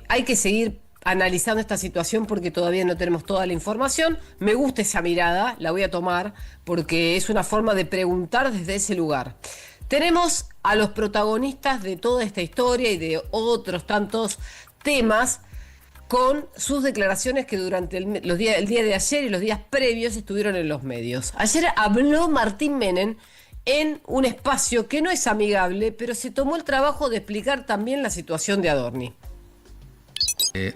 Hay que seguir analizando esta situación porque todavía no tenemos toda la información. Me gusta esa mirada, la voy a tomar porque es una forma de preguntar desde ese lugar. Tenemos a los protagonistas de toda esta historia y de otros tantos temas con sus declaraciones que durante el día de ayer y los días previos estuvieron en los medios. Ayer habló Martín Menem en un espacio que no es amigable, pero se tomó el trabajo de explicar también la situación de Adorni.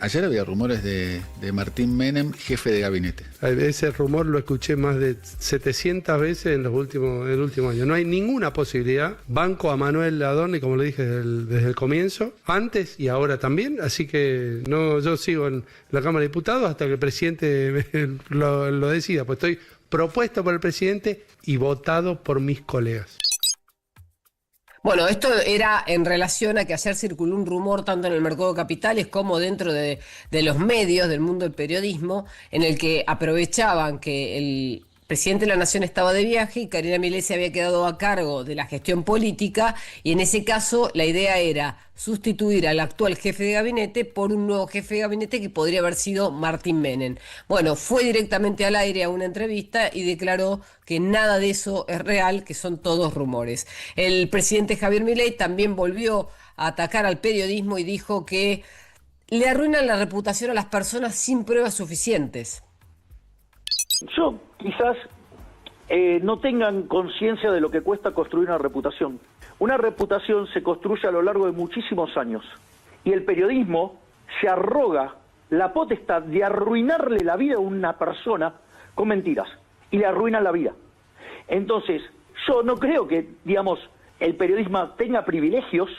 Ayer había rumores de Martín Menem, jefe de gabinete. Ese rumor lo escuché más de 700 veces en el último año. No hay ninguna posibilidad. Banco a Manuel Adorni, como le dije desde el comienzo, antes y ahora también. Así que no, yo sigo en la Cámara de Diputados hasta que el presidente lo decida. Pues estoy propuesto por el presidente y votado por mis colegas. Bueno, esto era en relación a que ayer circuló un rumor tanto en el mercado de capitales como dentro de los medios, del mundo del periodismo, en el que aprovechaban que el presidente de la Nación estaba de viaje y Karina Milei se había quedado a cargo de la gestión política y en ese caso la idea era sustituir al actual jefe de gabinete por un nuevo jefe de gabinete que podría haber sido Martín Menem. Bueno, fue directamente al aire a una entrevista y declaró que nada de eso es real, que son todos rumores. El presidente Javier Milei también volvió a atacar al periodismo y dijo que le arruinan la reputación a las personas sin pruebas suficientes. Yo quizás no tengan conciencia de lo que cuesta construir una reputación. Una reputación se construye a lo largo de muchísimos años y el periodismo se arroga la potestad de arruinarle la vida a una persona con mentiras y le arruinan la vida. Entonces, yo no creo que, digamos, el periodismo tenga privilegios.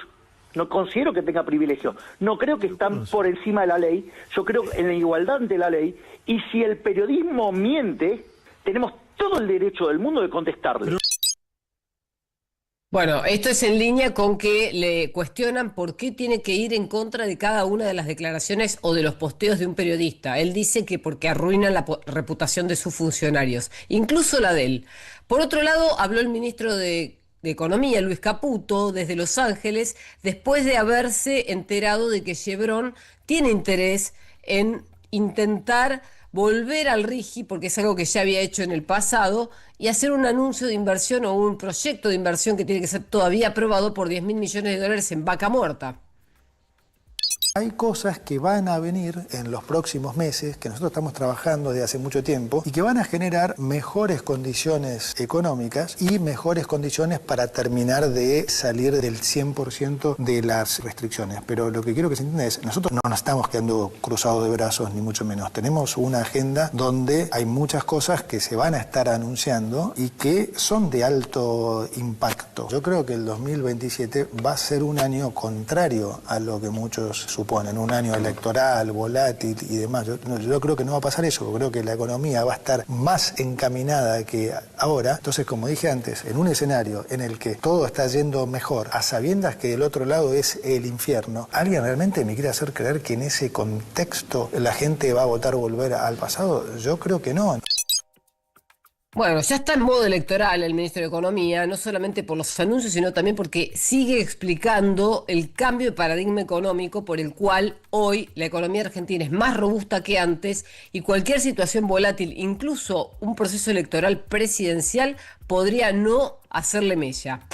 No considero que tenga privilegios, no creo que están por encima de la ley, yo creo en la igualdad ante la ley, y si el periodismo miente, tenemos todo el derecho del mundo de contestarle. Bueno, esto es en línea con que le cuestionan por qué tiene que ir en contra de cada una de las declaraciones o de los posteos de un periodista. Él dice que porque arruinan la reputación de sus funcionarios, incluso la de él. Por otro lado, habló el ministro de Economía, Luis Caputo, desde Los Ángeles, después de haberse enterado de que Chevron tiene interés en intentar volver al RIGI, porque es algo que ya había hecho en el pasado, y hacer un anuncio de inversión o un proyecto de inversión que tiene que ser todavía aprobado por $10.000 millones en Vaca Muerta. Hay cosas que van a venir en los próximos meses, que nosotros estamos trabajando desde hace mucho tiempo, y que van a generar mejores condiciones económicas y mejores condiciones para terminar de salir del 100% de las restricciones. Pero lo que quiero que se entienda es, nosotros no nos estamos quedando cruzados de brazos, ni mucho menos. Tenemos una agenda donde hay muchas cosas que se van a estar anunciando y que son de alto impacto. Yo creo que el 2027 va a ser un año contrario a lo que muchos suponen, un año electoral, volátil y demás. Yo creo que no va a pasar eso, creo que la economía va a estar más encaminada que ahora. Entonces, como dije antes, en un escenario en el que todo está yendo mejor, a sabiendas que del otro lado es el infierno, ¿alguien realmente me quiere hacer creer que en ese contexto la gente va a votar volver al pasado? Yo creo que no. Bueno, ya está en modo electoral el ministro de Economía, no solamente por los anuncios, sino también porque sigue explicando el cambio de paradigma económico por el cual hoy la economía argentina es más robusta que antes y cualquier situación volátil, incluso un proceso electoral presidencial, podría no hacerle mella.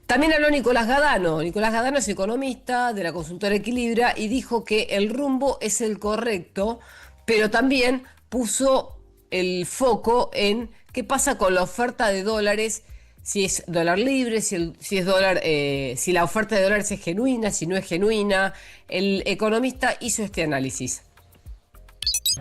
También habló Nicolás Gadano. Nicolás Gadano es economista de la consultora Equilibra y dijo que el rumbo es el correcto, pero también puso el foco en qué pasa con la oferta de dólares, si es dólar libre, si es dólar, si la oferta de dólares es genuina, si no es genuina. El economista hizo este análisis.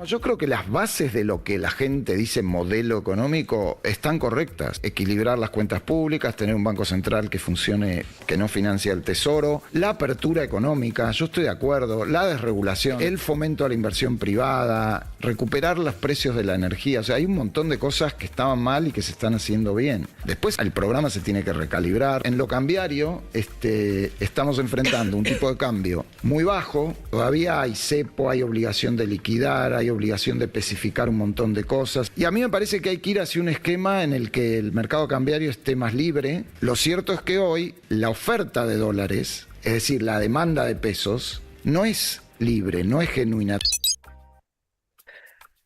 Yo creo que las bases de lo que la gente dice modelo económico están correctas. Equilibrar las cuentas públicas, tener un banco central que funcione, que no financia el tesoro, la apertura económica, yo estoy de acuerdo, la desregulación, el fomento a la inversión privada, recuperar los precios de la energía. O sea, hay un montón de cosas que estaban mal y que se están haciendo bien. Después el programa se tiene que recalibrar. En lo cambiario, estamos enfrentando un tipo de cambio muy bajo. Todavía hay cepo, hay obligación de liquidar, hay obligación de especificar un montón de cosas. Y a mí me parece que hay que ir hacia un esquema en el que el mercado cambiario esté más libre. Lo cierto es que hoy la oferta de dólares, es decir, la demanda de pesos, no es libre, no es genuina.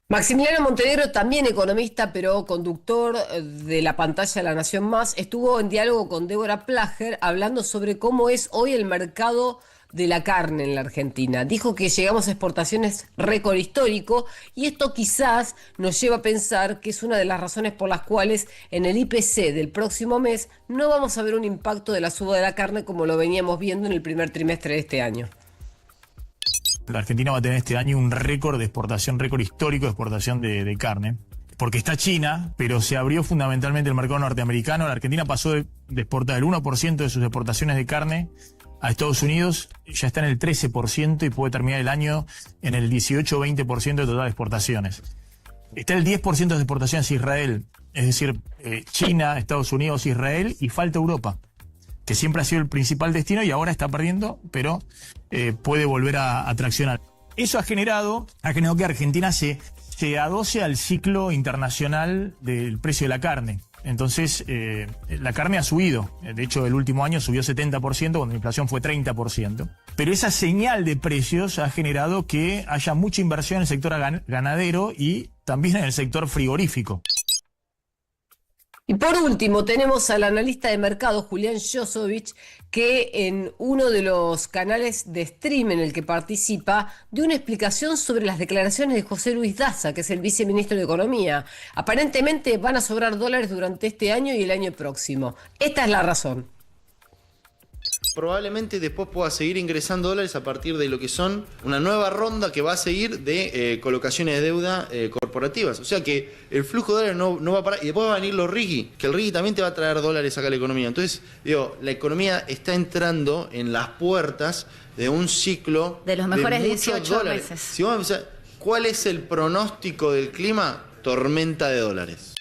Maximiliano Montenegro, también economista, pero conductor de la pantalla de La Nación Más, estuvo en diálogo con Débora Plager hablando sobre cómo es hoy el mercado de la carne en la Argentina. Dijo que llegamos a exportaciones récord histórico y esto quizás nos lleva a pensar que es una de las razones por las cuales en el IPC del próximo mes no vamos a ver un impacto de la suba de la carne como lo veníamos viendo en el primer trimestre de este año. La Argentina va a tener este año un récord de exportación, récord histórico de exportación de carne, porque está China, pero se abrió fundamentalmente el mercado norteamericano. La Argentina pasó de exportar el 1% de sus exportaciones de carne a Estados Unidos, ya está en el 13% y puede terminar el año en el 18-20% de total de exportaciones. Está el 10% de exportaciones a Israel, es decir, China, Estados Unidos, Israel, y falta Europa, que siempre ha sido el principal destino y ahora está perdiendo, pero puede volver a traccionar. Eso ha generado que Argentina se adoce al ciclo internacional del precio de la carne. Entonces, la carne ha subido. De hecho, el último año subió 70%, cuando la inflación fue 30%. Pero esa señal de precios ha generado que haya mucha inversión en el sector ganadero y también en el sector frigorífico. Y por último, tenemos al analista de mercado, Julián Josovich, que en uno de los canales de stream en el que participa, dio una explicación sobre las declaraciones de José Luis Daza, que es el viceministro de Economía. Aparentemente van a sobrar dólares durante este año y el año próximo. Esta es la razón. Probablemente después pueda seguir ingresando dólares a partir de lo que son una nueva ronda que va a seguir de colocaciones de deuda corporativas. O sea que el flujo de dólares no va a parar. Y después va a venir los RIGI, que el RIGI también te va a traer dólares acá a la economía. Entonces, digo, la economía está entrando en las puertas de un ciclo de los mejores de muchos 18 dólares. meses. Si vamos a empezar, ¿cuál es el pronóstico del clima? Tormenta de dólares.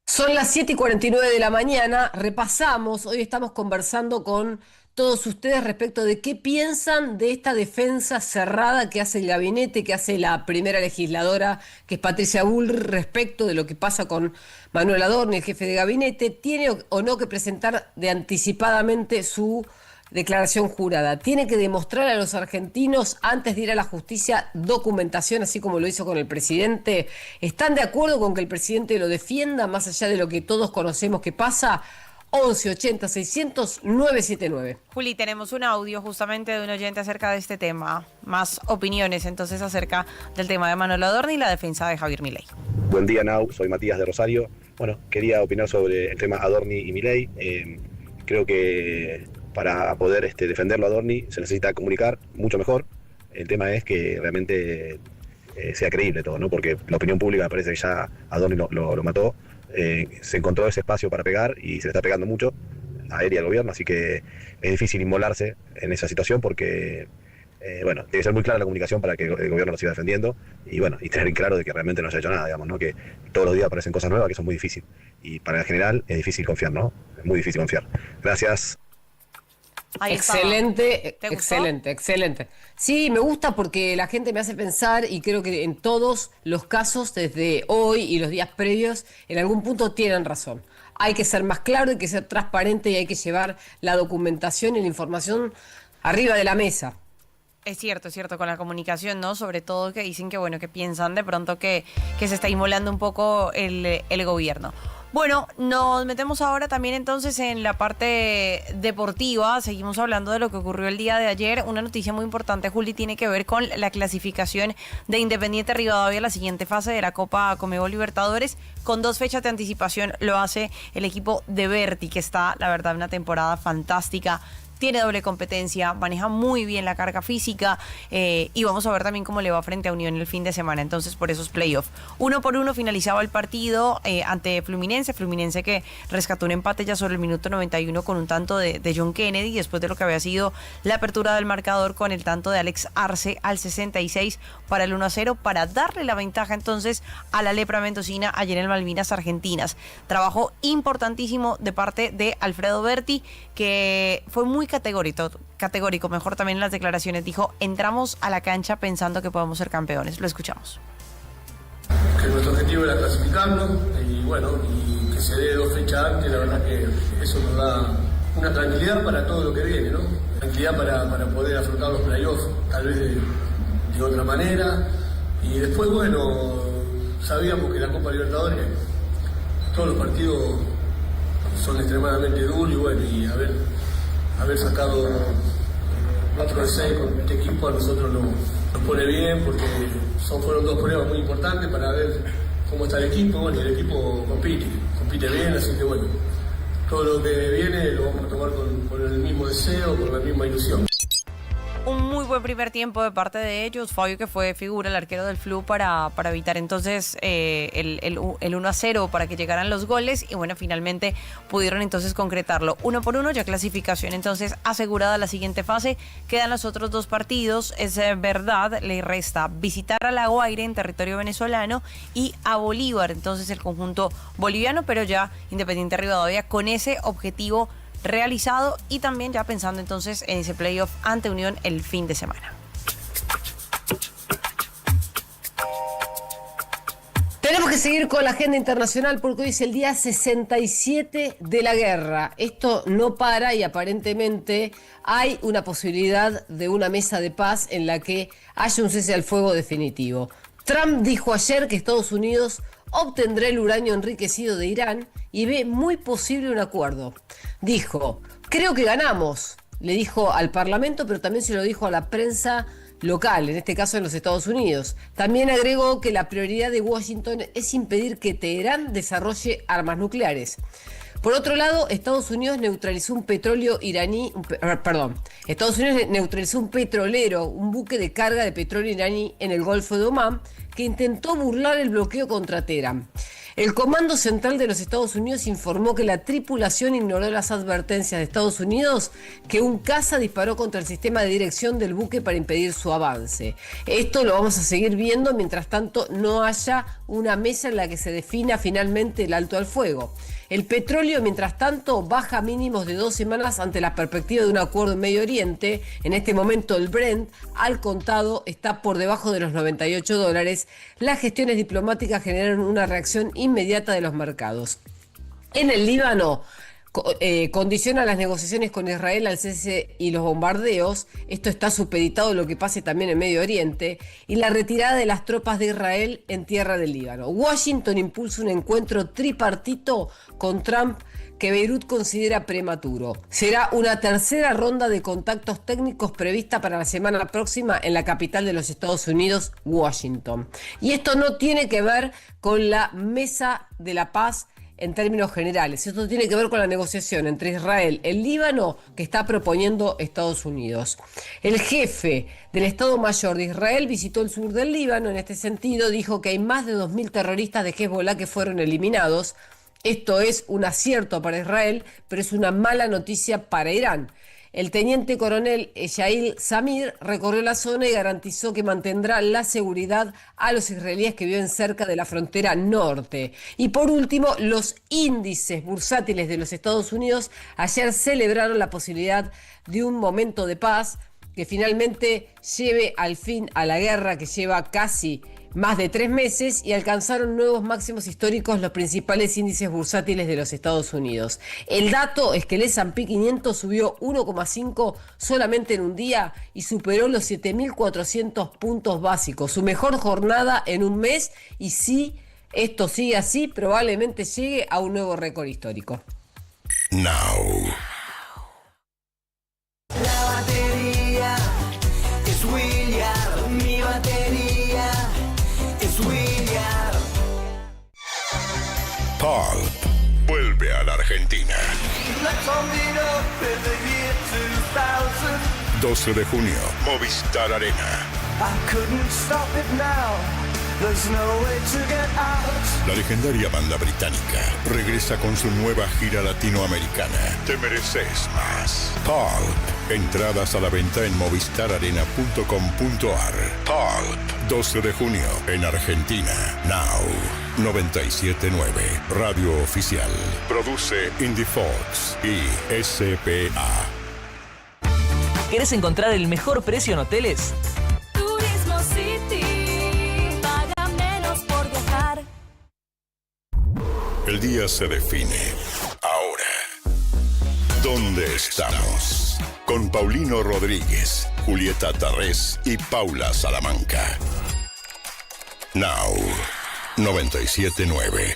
Son las 7:49 de la mañana, repasamos, hoy estamos conversando con todos ustedes respecto de qué piensan de esta defensa cerrada que hace el gabinete, que hace la primera legisladora, que es Patricia Bullrich, respecto de lo que pasa con Manuel Adorni, el jefe de gabinete. ¿Tiene o no que presentar de anticipadamente su declaración jurada? ¿Tiene que demostrar a los argentinos antes de ir a la justicia documentación, así como lo hizo con el presidente? ¿Están de acuerdo con que el presidente lo defienda más allá de lo que todos conocemos que pasa? 11 80 600 979. Juli, tenemos un audio justamente de un oyente acerca de este tema. Más opiniones entonces acerca del tema de Manuel Adorni y la defensa de Javier Milei. Buen día, Nau. Soy Matías de Rosario. Bueno, quería opinar sobre el tema Adorni y Milei. Creo que para poder defenderlo a Adorni se necesita comunicar mucho mejor. El tema es que realmente sea creíble todo, ¿no? Porque la opinión pública parece que ya Adorni lo mató. Se encontró ese espacio para pegar y se le está pegando mucho a él y al gobierno, así que es difícil inmolarse en esa situación porque, bueno, debe ser muy clara la comunicación para que el gobierno lo siga defendiendo y, bueno, y tener en claro de que realmente no se ha hecho nada, digamos, ¿no? Que todos los días aparecen cosas nuevas que son muy difíciles y para el general es difícil confiar, ¿no? Es muy difícil confiar. Gracias. Excelente, excelente, excelente. Sí, me gusta porque la gente me hace pensar y creo que en todos los casos, desde hoy y los días previos, en algún punto tienen razón. Hay que ser más claro, hay que ser transparente y hay que llevar la documentación y la información arriba de la mesa. Es cierto, con la comunicación, ¿no? Sobre todo que dicen que, bueno, que piensan de pronto que se está inmolando un poco el gobierno. Bueno, nos metemos ahora también entonces en la parte deportiva. Seguimos hablando de lo que ocurrió el día de ayer. Una noticia muy importante, Juli, tiene que ver con la clasificación de Independiente Rivadavia a la siguiente fase de la Copa Conmebol Libertadores. Con 2 fechas de anticipación lo hace el equipo de Berti, que está, la verdad, una temporada fantástica. tiene doble competencia, maneja muy bien la carga física y vamos a ver también cómo le va frente a Unión el fin de semana, entonces por esos playoffs. 1-1 finalizaba el partido ante Fluminense que rescató un empate ya sobre el minuto 91 con un tanto de John Kennedy, después de lo que había sido la apertura del marcador con el tanto de Alex Arce al 66 para el 1-0, para darle la ventaja entonces a la Lepra Mendocina ayer en Malvinas Argentinas. Trabajo importantísimo de parte de Alfredo Berti, que fue muy categórico, mejor también en las declaraciones, dijo: entramos a la cancha pensando que podemos ser campeones. Lo escuchamos. Que nuestro objetivo era clasificarnos y bueno, y que se dé 2 fechas antes, la verdad que eso nos da una tranquilidad para todo lo que viene, ¿no? Tranquilidad para poder afrontar los playoffs, tal vez de otra manera. Y después, bueno, sabíamos que la Copa Libertadores, todos los partidos son extremadamente duros y bueno, y haber sacado 4 de 6 con este equipo a nosotros nos pone bien, porque fueron 2 pruebas muy importantes para ver cómo está el equipo. Bueno, y el equipo compite bien, así que bueno, todo lo que viene lo vamos a tomar con el mismo deseo, con la misma ilusión. Un muy buen primer tiempo de parte de ellos. Fabio, que fue figura, el arquero del Flu, para evitar entonces el 1-0 para que llegaran los goles. Y bueno, finalmente pudieron entonces concretarlo. 1-1, ya clasificación entonces asegurada a la siguiente fase. Quedan los otros 2 partidos. Es verdad, le resta visitar a La Guaira en territorio venezolano y a Bolívar, entonces el conjunto boliviano, pero ya Independiente Rivadavia con ese objetivo realizado y también ya pensando entonces en ese playoff ante Unión el fin de semana. Tenemos que seguir con la agenda internacional porque hoy es el día 67 de la guerra. Esto no para y aparentemente hay una posibilidad de una mesa de paz en la que haya un cese al fuego definitivo. Trump dijo ayer que Estados Unidos obtendrá el uranio enriquecido de Irán y ve muy posible un acuerdo. Dijo: creo que ganamos, le dijo al Parlamento, pero también se lo dijo a la prensa local, en este caso en los Estados Unidos. También agregó que la prioridad de Washington es impedir que Teherán desarrolle armas nucleares. Por otro lado, Estados Unidos neutralizó un petrolero, un buque de carga de petróleo iraní en el Golfo de Omán, que intentó burlar el bloqueo contra Teherán. El Comando Central de los Estados Unidos informó que la tripulación ignoró las advertencias de Estados Unidos que un caza disparó contra el sistema de dirección del buque para impedir su avance. Esto lo vamos a seguir viendo mientras tanto no haya una mesa en la que se defina finalmente el alto al fuego. El petróleo, mientras tanto, baja mínimos de 2 semanas ante la perspectiva de un acuerdo en Medio Oriente. En este momento el Brent al contado está por debajo de los $98. Las gestiones diplomáticas generan una reacción inmediata de los mercados. En el Líbano, condiciona las negociaciones con Israel al cese y los bombardeos. Esto está supeditado a lo que pase también en Medio Oriente y la retirada de las tropas de Israel en tierra del Líbano. Washington impulsa un encuentro tripartito con Trump que Beirut considera prematuro. Será una tercera ronda de contactos técnicos prevista para la semana próxima en la capital de los Estados Unidos, Washington. Y esto no tiene que ver con la Mesa de la Paz en términos generales. Esto tiene que ver con la negociación entre Israel y el Líbano que está proponiendo Estados Unidos. El jefe del Estado Mayor de Israel visitó el sur del Líbano. En este sentido, dijo que hay más de 2.000 terroristas de Hezbollah que fueron eliminados. Esto es un acierto para Israel, pero es una mala noticia para Irán. El teniente coronel Yair Samir recorrió la zona y garantizó que mantendrá la seguridad a los israelíes que viven cerca de la frontera norte. Y por último, los índices bursátiles de los Estados Unidos ayer celebraron la posibilidad de un momento de paz que finalmente lleve al fin a la guerra que lleva casi más de 3 meses y alcanzaron nuevos máximos históricos los principales índices bursátiles de los Estados Unidos. El dato es que el S&P 500 subió 1,5 solamente en un día y superó los 7.400 puntos básicos, su mejor jornada en un mes, y si esto sigue así, probablemente llegue a un nuevo récord histórico. Now. La batería es William, mi batería es William. Pulp vuelve a la Argentina. Let's all meet up in the year 2000. 12 de junio, Movistar Arena. I couldn't stop it now. There's no way to get out. La legendaria banda británica regresa con su nueva gira latinoamericana. Te mereces más. Pulp. Entradas a la venta en movistararena.com.ar. Pulp. 12 de junio en Argentina. Now. 97.9. Radio Oficial. Produce Indie Fox y SPA. ¿Querés encontrar el mejor precio en hoteles? Turismo City. Paga menos por viajar. El día se define ahora. ¿Dónde estamos? Con Paulino Rodríguez, Julieta Tarrés y Paula Salamanca. Now. 97.9.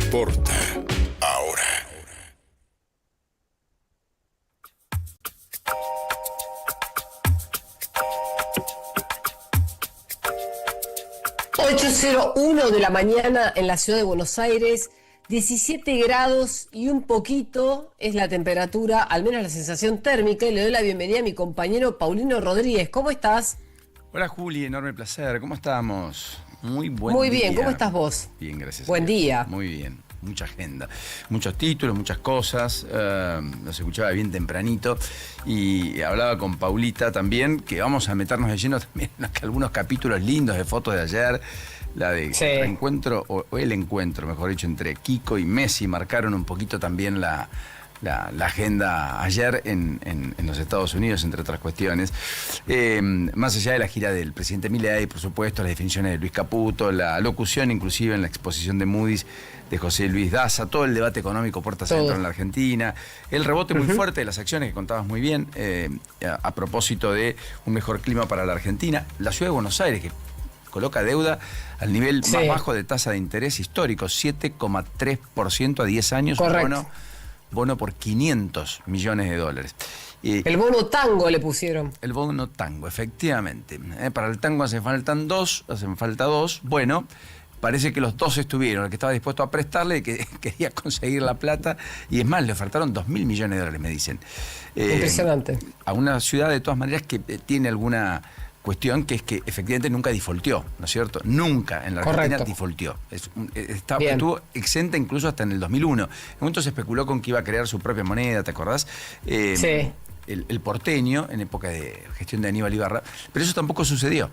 importa ahora. ...8:01 de la mañana en la ciudad de Buenos Aires... 17 grados y un poquito es la temperatura, al menos la sensación térmica, y le doy la bienvenida a mi compañero Paulino Rodríguez. ¿Cómo estás? Hola Juli, enorme placer. ¿Cómo estamos? Muy buen día. Muy bien, ¿cómo estás vos? Bien, gracias. Buen día. Muy bien. mucha agenda, muchos títulos, muchas cosas. Nos escuchaba bien tempranito y hablaba con Paulita también, que vamos a meternos de lleno también en algunos capítulos lindos de fotos de ayer. La de reencuentro, o el encuentro, mejor dicho, entre Kiko y Messi marcaron un poquito también la agenda ayer en los Estados Unidos, entre otras cuestiones. Más allá de la gira del presidente Milei, por supuesto, las definiciones de Luis Caputo, la locución inclusive en la exposición de Moody's de José Luis Daza, todo el debate económico puertas adentro en la Argentina, el rebote muy fuerte de las acciones que contabas muy bien, a propósito de un mejor clima para la Argentina, la ciudad de Buenos Aires, que coloca deuda al nivel más bajo de tasa de interés histórico, 7,3% a 10 años, bono por 500 millones de dólares. El bono tango le pusieron. El bono tango, efectivamente. Para el tango hacen falta dos. Bueno, parece que los dos estuvieron. El que estaba dispuesto a prestarle, que quería conseguir la plata. Y es más, le ofertaron 2.000 millones de dólares, me dicen. Impresionante. A una ciudad, de todas maneras, que tiene alguna cuestión, que es que efectivamente nunca defaultió, ¿no es cierto? Nunca en la Argentina defaultió. Estuvo exenta incluso hasta en el 2001. En un momento se especuló con que iba a crear su propia moneda, ¿te acordás? Sí. El porteño, en época de gestión de Aníbal Ibarra, pero eso tampoco sucedió.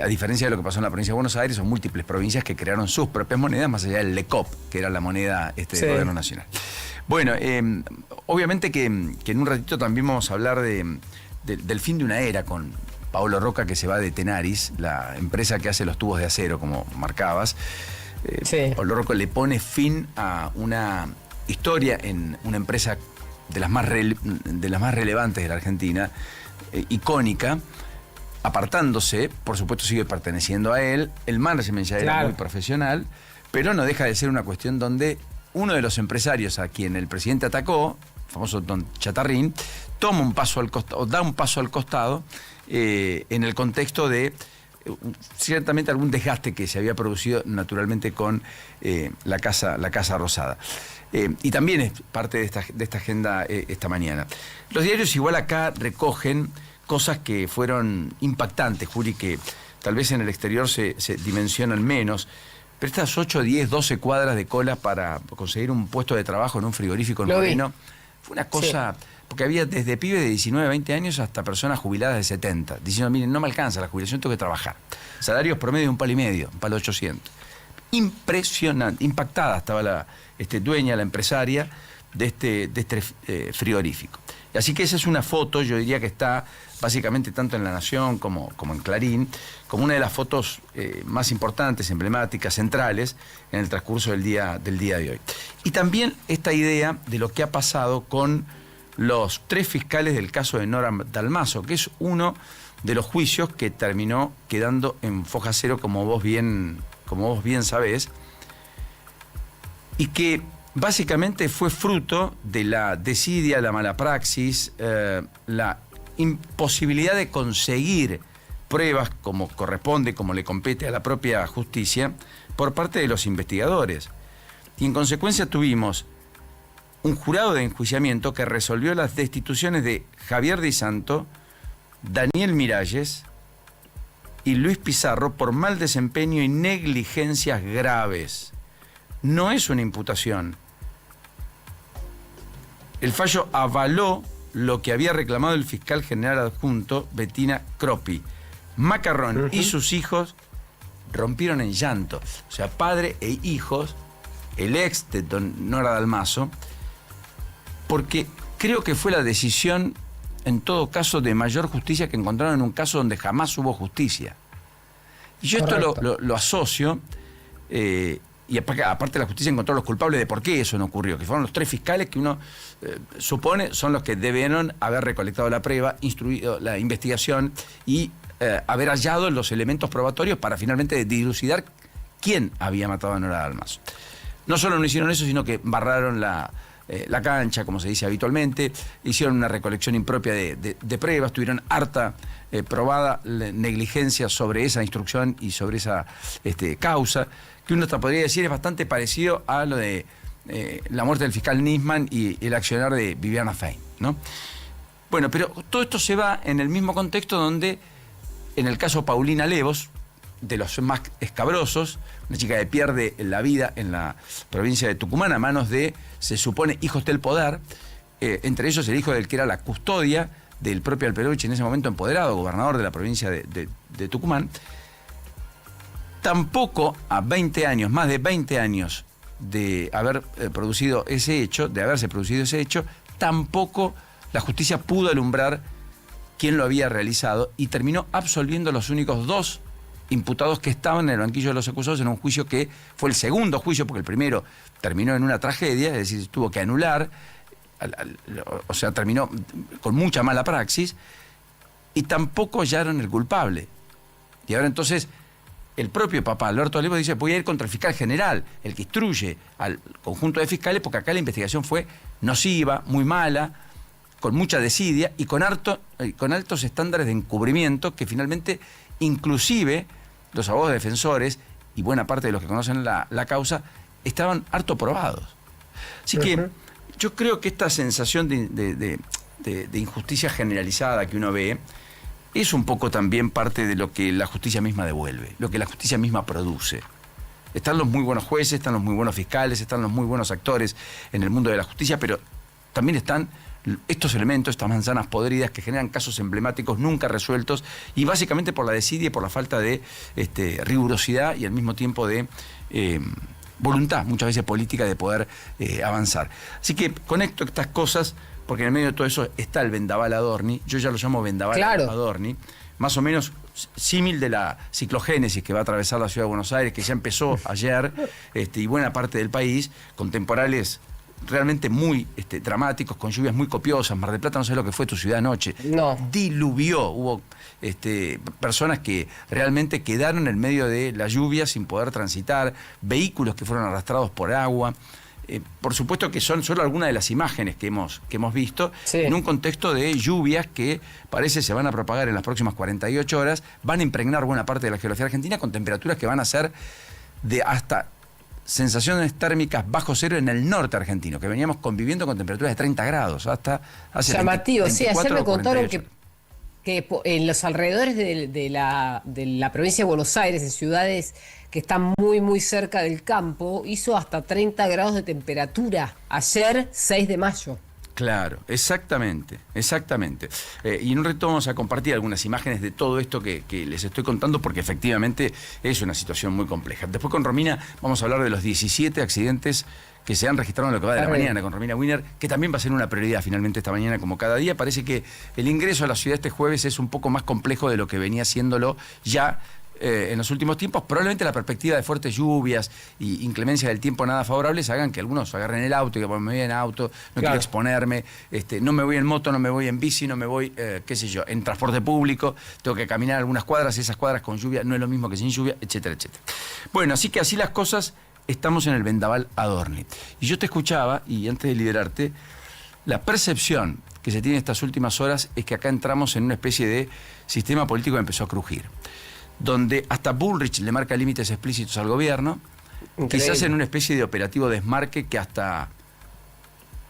A diferencia de lo que pasó en la provincia de Buenos Aires, son múltiples provincias que crearon sus propias monedas, más allá del LECOP, que era la moneda del gobierno nacional. Bueno, obviamente que en un ratito también vamos a hablar del fin de una era con Paolo Roca, que se va de Tenaris, la empresa que hace los tubos de acero, como marcabas. Paolo Roca le pone fin a una historia en una empresa de las más relevantes de la Argentina, icónica, apartándose, por supuesto sigue perteneciendo a él, el management ya era muy profesional, pero no deja de ser una cuestión donde uno de los empresarios a quien el presidente atacó, el famoso Don Chatarrín, toma un paso al costado, o da un paso al costado, en el contexto de ciertamente algún desgaste que se había producido naturalmente con la Casa Rosada. Y también es parte de esta agenda esta mañana. Los diarios igual acá recogen cosas que fueron impactantes, Juli, que tal vez en el exterior se dimensionan menos, pero estas 8, 10, 12 cuadras de cola para conseguir un puesto de trabajo en un frigorífico en Moreno, fue una cosa... Porque había desde pibes de 19, 20 años hasta personas jubiladas de 70, diciendo, miren, no me alcanza la jubilación, tengo que trabajar. Salarios promedio de $1,5, $1,800. Impresionante, impactada estaba la dueña, la empresaria de este frigorífico. Y así que esa es una foto, yo diría que está básicamente tanto en La Nación como en Clarín, como una de las fotos más importantes, emblemáticas, centrales en el transcurso del día de hoy. Y también esta idea de lo que ha pasado con los 3 fiscales del caso de Nora Dalmaso, que es uno de los juicios que terminó quedando en foja cero, como vos bien sabés, y que básicamente fue fruto de la desidia, la mala praxis, la imposibilidad de conseguir pruebas como corresponde, como le compete a la propia justicia, por parte de los investigadores. Y en consecuencia tuvimos un jurado de enjuiciamiento que resolvió las destituciones de Javier Di Santo, Daniel Miralles y Luis Pizarro por mal desempeño y negligencias graves. No es una imputación. El fallo avaló lo que había reclamado el fiscal general adjunto Bettina Croppi. Macarrón y sus hijos rompieron en llanto. O sea, padre e hijos, el ex de don Nora Dalmaso, porque creo que fue la decisión, en todo caso, de mayor justicia que encontraron en un caso donde jamás hubo justicia. Y yo esto lo asocio, y aparte la justicia encontró los culpables de por qué eso no ocurrió, que fueron los 3 fiscales que uno supone son los que debieron haber recolectado la prueba, instruido la investigación y haber hallado los elementos probatorios para finalmente dilucidar quién había matado a Nora Dalmaso. No solo no hicieron eso, sino que barraron la cancha, como se dice habitualmente, hicieron una recolección impropia de pruebas, tuvieron harta probada negligencia sobre esa instrucción y sobre esa causa, que uno hasta podría decir es bastante parecido a lo de la muerte del fiscal Nisman y el accionar de Viviana Fein, ¿no? Bueno, pero todo esto se va en el mismo contexto donde, en el caso Paulina Levos, de los más escabrosos, una chica que pierde la vida en la provincia de Tucumán a manos de, se supone, hijos del poder, entre ellos el hijo del que era la custodia del propio Alperovich, en ese momento empoderado, gobernador de la provincia de Tucumán. Tampoco a 20 años, más de 20 años de haber producido ese hecho, de haberse producido ese hecho, tampoco la justicia pudo alumbrar quién lo había realizado y terminó absolviendo los únicos 2 imputados que estaban en el banquillo de los acusados en un juicio que fue el segundo juicio, porque el primero terminó en una tragedia, es decir, tuvo que anular, o sea, terminó con mucha mala praxis, y tampoco hallaron el culpable. Y ahora entonces el propio papá, Alberto Alevo, dice: voy a ir contra el fiscal general, el que instruye al conjunto de fiscales, porque acá la investigación fue nociva, muy mala, con mucha desidia y con altos estándares de encubrimiento que finalmente, inclusive los abogados defensores y buena parte de los que conocen la causa, estaban harto probados. Así que yo creo que esta sensación de injusticia generalizada que uno ve es un poco también parte de lo que la justicia misma devuelve, lo que la justicia misma produce. Están los muy buenos jueces, están los muy buenos fiscales, están los muy buenos actores en el mundo de la justicia, pero también están estos elementos, estas manzanas podridas que generan casos emblemáticos nunca resueltos, y básicamente por la desidia y por la falta de rigurosidad y al mismo tiempo de voluntad, muchas veces política, de poder avanzar. Así que conecto estas cosas porque en el medio de todo eso está el vendaval Adorni. Yo ya lo llamo vendaval Adorni, más o menos símil de la ciclogénesis que va a atravesar la ciudad de Buenos Aires, que ya empezó ayer, y buena parte del país, con temporales realmente muy dramáticos, con lluvias muy copiosas. Mar del Plata, no sé lo que fue tu ciudad anoche. No. Diluvió, hubo personas que realmente quedaron en medio de la lluvia sin poder transitar, vehículos que fueron arrastrados por agua. Por supuesto que son solo algunas de las imágenes que hemos visto, en un contexto de lluvias que parece se van a propagar en las próximas 48 horas, van a impregnar buena parte de la geografía argentina con temperaturas que van a ser de hasta sensaciones térmicas bajo cero en el norte argentino, que veníamos conviviendo con temperaturas de 30 grados hasta hace llamativo, 24, ayer me contaron 48. que en los alrededores de la provincia de Buenos Aires, en ciudades que están muy, muy cerca del campo, hizo hasta 30 grados de temperatura ayer, 6 de mayo. Claro, exactamente. Y en un reto vamos a compartir algunas imágenes de todo esto que les estoy contando, porque efectivamente es una situación muy compleja. Después con Romina vamos a hablar de los 17 accidentes que se han registrado en lo que va de la mañana, con Romina Wiener, que también va a ser una prioridad finalmente esta mañana, como cada día. Parece que el ingreso a la ciudad este jueves es un poco más complejo de lo que venía siéndolo ya en los últimos tiempos. Probablemente la perspectiva de fuertes lluvias y inclemencia del tiempo nada favorables hagan que algunos agarren el auto y que me voy en auto, no quiero exponerme, no me voy en moto, no me voy en bici, no me voy, qué sé yo, en transporte público, tengo que caminar algunas cuadras, esas cuadras con lluvia no es lo mismo que sin lluvia, etcétera, etcétera. Bueno, así que así las cosas, estamos en el vendaval Adorni. Y yo te escuchaba, y antes de liberarte, la percepción que se tiene estas últimas horas es que acá entramos en una especie de sistema político que empezó a crujir, donde hasta Bullrich le marca límites explícitos al gobierno, quizás en una especie de operativo desmarque que hasta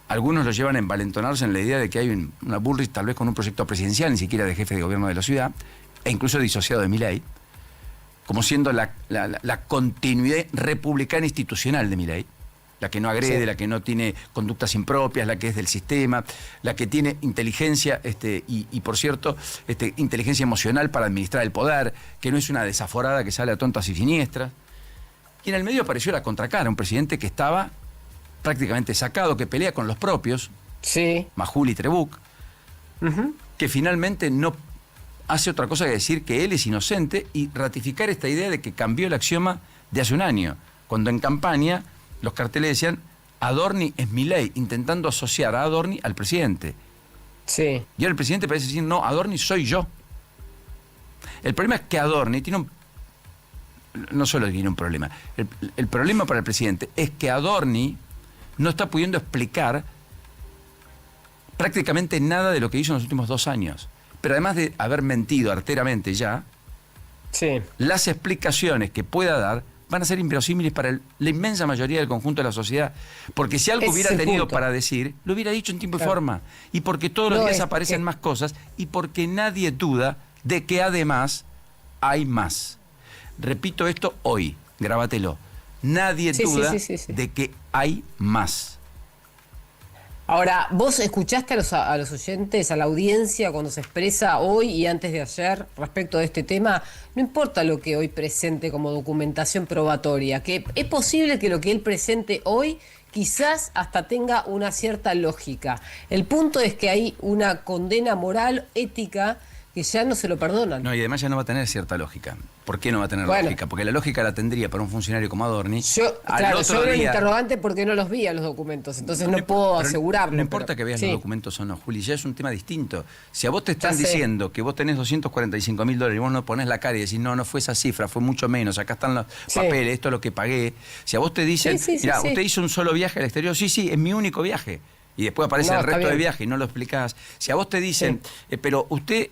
algunos lo llevan a envalentonarse en la idea de que hay una Bullrich tal vez con un proyecto presidencial, ni siquiera de jefe de gobierno de la ciudad, e incluso disociado de Milei, como siendo la continuidad republicana institucional de Milei, la que no agrede, la que no tiene conductas impropias, la que es del sistema, la que tiene inteligencia y por cierto, inteligencia emocional para administrar el poder, que no es una desaforada que sale a tontas y siniestras. Y en el medio apareció la contracara, un presidente que estaba prácticamente sacado, que pelea con los propios, Majul y Trebuch, que finalmente no hace otra cosa que decir que él es inocente y ratificar esta idea de que cambió el axioma de hace un año, cuando en campaña los carteles decían Adorni es Milei, intentando asociar a Adorni al presidente. Y ahora el presidente parece decir, no, Adorni soy yo. El problema es que Adorni tiene no solo tiene un problema, el problema para el presidente es que Adorni no está pudiendo explicar prácticamente nada de lo que hizo en los últimos 2 años. Pero además de haber mentido arteramente ya, las explicaciones que pueda dar van a ser inverosímiles para la inmensa mayoría del conjunto de la sociedad. Porque si algo hubiera tenido para decir, lo hubiera dicho en tiempo y forma. Y porque todos los días aparecen más cosas y porque nadie duda de que además hay más. repito esto hoy, grábatelo. Nadie duda de que hay más. Ahora, ¿vos escuchaste a los oyentes, a la audiencia, cuando se expresa hoy y antes de ayer respecto de este tema? No importa lo que hoy presente como documentación probatoria, que es posible que lo que él presente hoy quizás hasta tenga una cierta lógica. El punto es que hay una condena moral, ética, que ya no se lo perdonan. No, y además ya no va a tener cierta lógica. ¿Por qué no va a tener lógica? Porque la lógica la tendría para un funcionario como Adorni. Yo era el interrogante porque no los vi a los documentos, entonces no puedo asegurarlo. No importa que veas los documentos o no, Juli, ya es un tema distinto. Si a vos te están diciendo que vos tenés $245.000 y vos no ponés la cara y decís, no fue esa cifra, fue mucho menos, acá están los papeles, esto es lo que pagué. Si a vos te dicen, mirá, usted hizo un solo viaje al exterior, sí, es mi único viaje. Y después aparece el resto de viaje y no lo explicás. Si a vos te dicen, pero usted,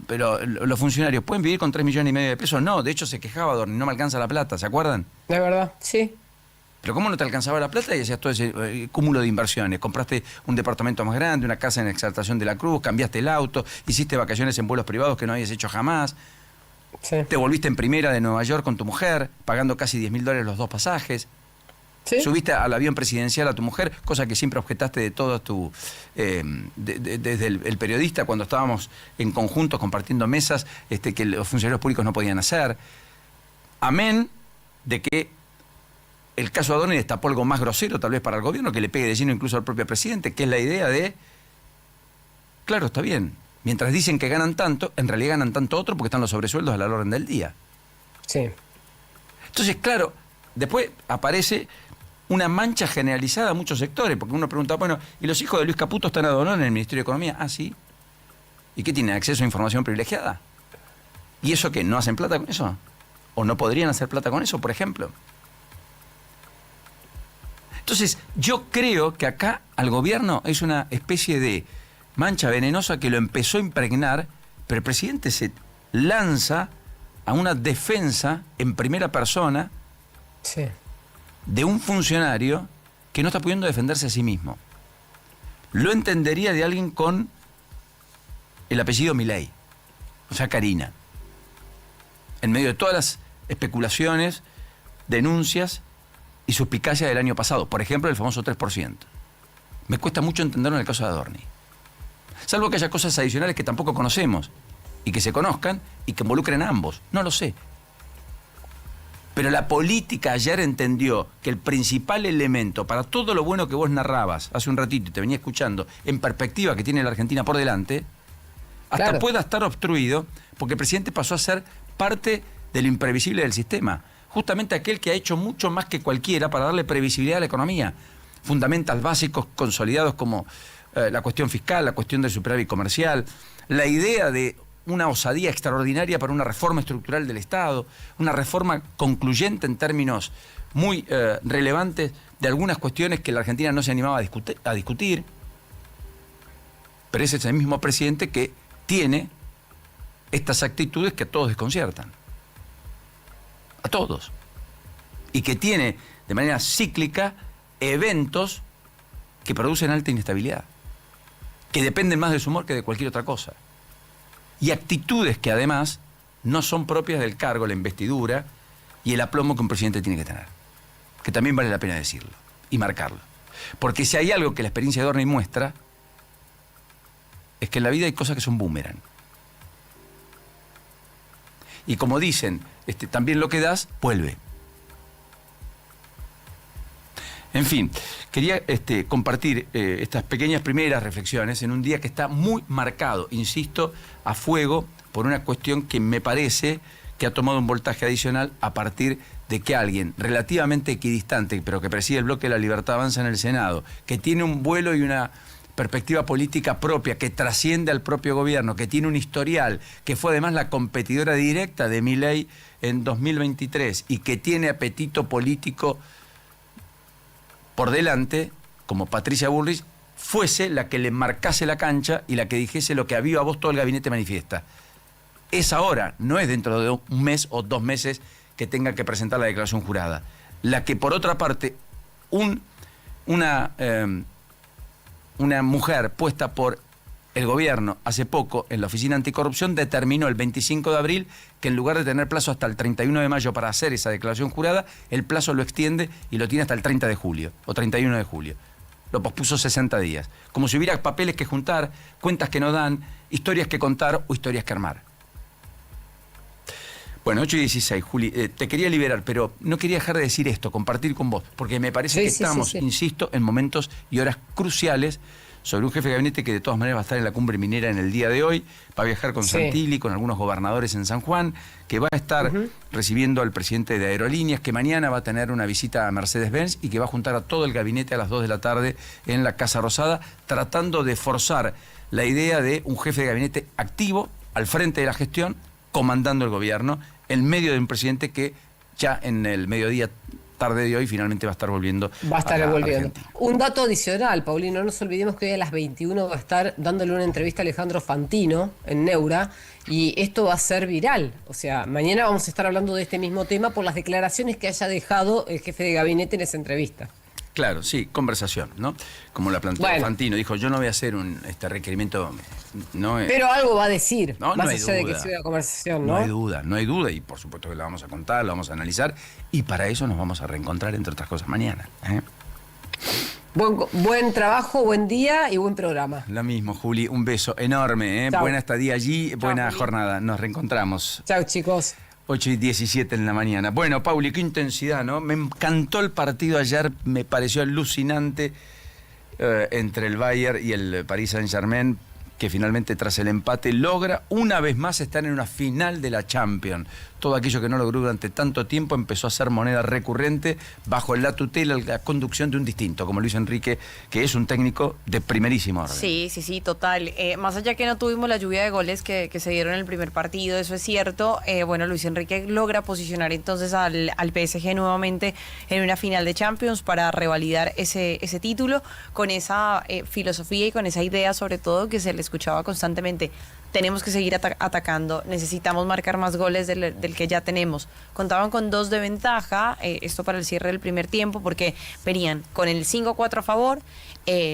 pero los funcionarios pueden vivir con 3,5 millones de pesos, no, de hecho se quejaba Adorni, no me alcanza la plata, ¿se acuerdan? De verdad, sí. Pero ¿cómo no te alcanzaba la plata? Y hacías todo ese cúmulo de inversiones. Compraste un departamento más grande, una casa en Exaltación de la Cruz, cambiaste el auto, hiciste vacaciones en vuelos privados que no habías hecho jamás. Te volviste en primera de Nueva York con tu mujer, pagando casi $10.000 los 2 pasajes. Subiste al avión presidencial a tu mujer, cosa que siempre objetaste de todo tu... desde el periodista, cuando estábamos en conjunto compartiendo mesas, que los funcionarios públicos no podían hacer. Amén de que el caso Adorni destapó algo más grosero tal vez para el gobierno, que le pegue de lleno incluso al propio presidente, que es la idea de... Claro, está bien. Mientras dicen que ganan tanto, en realidad ganan tanto otro porque están los sobresueldos a la orden del día. Sí. Entonces, claro, después aparece una mancha generalizada a muchos sectores, porque uno pregunta, bueno, ¿y los hijos de Luis Caputo están adornados en el Ministerio de Economía? Ah, sí. ¿Y qué tienen? ¿Acceso a información privilegiada? ¿Y eso qué? ¿No hacen plata con eso? ¿O no podrían hacer plata con eso, por ejemplo? Entonces, yo creo que acá al gobierno es una especie de mancha venenosa que lo empezó a impregnar, pero el presidente se lanza a una defensa en primera persona de un funcionario que no está pudiendo defenderse a sí mismo. Lo entendería de alguien con el apellido Milei, o sea, Karina. En medio de todas las especulaciones, denuncias y suspicacias del año pasado, por ejemplo, el famoso 3%. Me cuesta mucho entenderlo en el caso de Adorni. Salvo que haya cosas adicionales que tampoco conocemos y que se conozcan y que involucren a ambos. No lo sé. Pero la política ayer entendió que el principal elemento para todo lo bueno que vos narrabas hace un ratito y te venía escuchando, en perspectiva que tiene la Argentina por delante, hasta pueda estar obstruido, porque el presidente pasó a ser parte de lo imprevisible del sistema. Justamente aquel que ha hecho mucho más que cualquiera para darle previsibilidad a la economía. Fundamentos básicos consolidados como la cuestión fiscal, la cuestión del superávit comercial, la idea de una osadía extraordinaria para una reforma estructural del Estado, una reforma concluyente en términos muy relevantes de algunas cuestiones que la Argentina no se animaba a discutir. Pero ese es el mismo presidente que tiene estas actitudes que a todos desconciertan. A todos. Y que tiene de manera cíclica eventos que producen alta inestabilidad, que dependen más de su humor que de cualquier otra cosa. Y actitudes que además no son propias del cargo, la investidura y el aplomo que un presidente tiene que tener. Que también vale la pena decirlo y marcarlo. Porque si hay algo que la experiencia de Adorni muestra, es que en la vida hay cosas que son boomerang. Y como dicen, también lo que das, vuelve. En fin, quería compartir estas pequeñas primeras reflexiones en un día que está muy marcado, insisto, a fuego por una cuestión que me parece que ha tomado un voltaje adicional a partir de que alguien relativamente equidistante, pero que preside el bloque de la Libertad Avanza en el Senado, que tiene un vuelo y una perspectiva política propia, que trasciende al propio gobierno, que tiene un historial, que fue además la competidora directa de Milei en 2023 y que tiene apetito político por delante, como Patricia Bullrich, fuese la que le marcase la cancha y la que dijese lo que a viva voz todo el gabinete manifiesta. Es ahora, no es dentro de un mes o 2 meses que tenga que presentar la declaración jurada. La que, por otra parte, una mujer puesta por El gobierno, hace poco, en la Oficina Anticorrupción, determinó el 25 de abril que en lugar de tener plazo hasta el 31 de mayo para hacer esa declaración jurada, el plazo lo extiende y lo tiene hasta el 30 de julio o 31 de julio. Lo pospuso 60 días. Como si hubiera papeles que juntar, cuentas que no dan, historias que contar o historias que armar. Bueno, 8:16, Juli, te quería liberar, pero no quería dejar de decir esto, compartir con vos, porque me parece que estamos, insisto, en momentos y horas cruciales sobre un jefe de gabinete que de todas maneras va a estar en la cumbre minera en el día de hoy, va a viajar con Santilli, con algunos gobernadores en San Juan, que va a estar recibiendo al presidente de Aerolíneas, que mañana va a tener una visita a Mercedes-Benz y que va a juntar a todo el gabinete a las 2 de la tarde en la Casa Rosada, tratando de forzar la idea de un jefe de gabinete activo, al frente de la gestión, comandando el gobierno, en medio de un presidente que ya en el mediodía tarde de hoy finalmente va a estar volviendo. Va a estar volviendo. Argentina. Un dato adicional, Paulino, no nos olvidemos que hoy a las 21 va a estar dándole una entrevista a Alejandro Fantino en Neura y esto va a ser viral. O sea, mañana vamos a estar hablando de este mismo tema por las declaraciones que haya dejado el jefe de gabinete en esa entrevista. Claro, sí, conversación, ¿no? Como la planteó Fantino, dijo, yo no voy a hacer un requerimiento, ¿no? Pero algo va a decir, no, más no allá de que sea una conversación, ¿no? No hay duda, y por supuesto que la vamos a contar, la vamos a analizar, y para eso nos vamos a reencontrar, entre otras cosas, mañana. Buen trabajo, buen día y buen programa. Lo mismo, Juli, un beso enorme, Chau. Buena estadía allí, Chau, buena Juli. jornada, nos reencontramos. Chao, chicos. 8:17 en la mañana. Bueno, Pauli, qué intensidad, ¿no? Me encantó el partido ayer, me pareció alucinante entre el Bayern y el Paris Saint-Germain, que finalmente tras el empate logra una vez más estar en una final de la Champions. Todo aquello que no logró durante tanto tiempo empezó a ser moneda recurrente bajo la tutela, la conducción de un distinto, como Luis Enrique, que es un técnico de primerísimo orden. Sí, total. Más allá que no tuvimos la lluvia de goles que se dieron en el primer partido, eso es cierto. Bueno, Luis Enrique logra posicionar entonces al PSG nuevamente en una final de Champions para revalidar ese título con esa filosofía y con esa idea sobre todo que se le escuchaba constantemente. Tenemos que seguir atacando, necesitamos marcar más goles del que ya tenemos. Contaban con 2 de ventaja, esto para el cierre del primer tiempo, porque venían con el 5-4 a favor,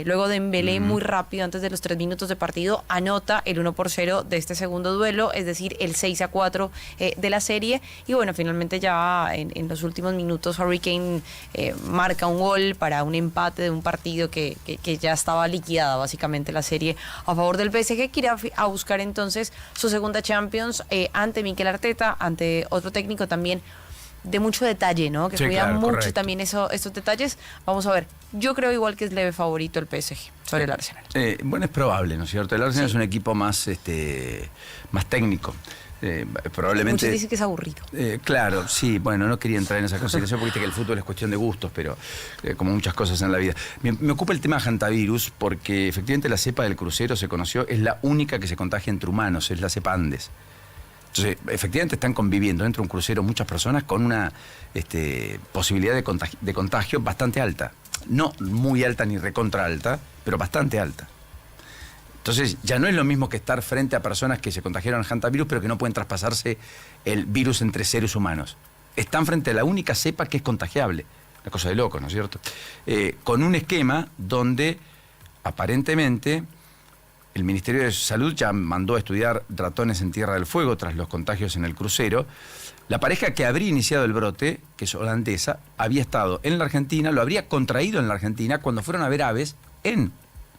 luego Dembélé muy rápido, antes de los 3 minutos de partido, anota el 1-0 de este segundo duelo, es decir, el 6-4 de la serie, y bueno, finalmente ya en los últimos minutos Harry Kane marca un gol para un empate de un partido que ya estaba liquidada básicamente la serie a favor del PSG, que irá a buscar entonces su segunda Champions ante Mikel Arteta, ante otro técnico también de mucho detalle, ¿no? Que cuida mucho correcto. También estos detalles. Vamos a ver, yo creo igual que es leve favorito el PSG sobre el Arsenal. Bueno, es probable, ¿no es cierto? El Arsenal es un equipo más técnico. Probablemente. Muchos dicen que es aburrido. Claro, sí, bueno, no quería entrar en esa consideración porque viste que el fútbol es cuestión de gustos, pero como muchas cosas en la vida. Me ocupa el tema hantavirus porque efectivamente la cepa del crucero se conoció, es la única que se contagia entre humanos, es la cepa Andes. Entonces, efectivamente están conviviendo dentro de un crucero muchas personas con una posibilidad de contagio bastante alta. No muy alta ni recontra alta, pero bastante alta. Entonces, ya no es lo mismo que estar frente a personas que se contagiaron al hantavirus, pero que no pueden traspasarse el virus entre seres humanos. Están frente a la única cepa que es contagiable. Una cosa de loco, ¿no es cierto? Con un esquema donde, aparentemente, el Ministerio de Salud ya mandó a estudiar ratones en Tierra del Fuego tras los contagios en el crucero. La pareja que habría iniciado el brote, que es holandesa, había estado en la Argentina, lo habría contraído en la Argentina cuando fueron a ver aves en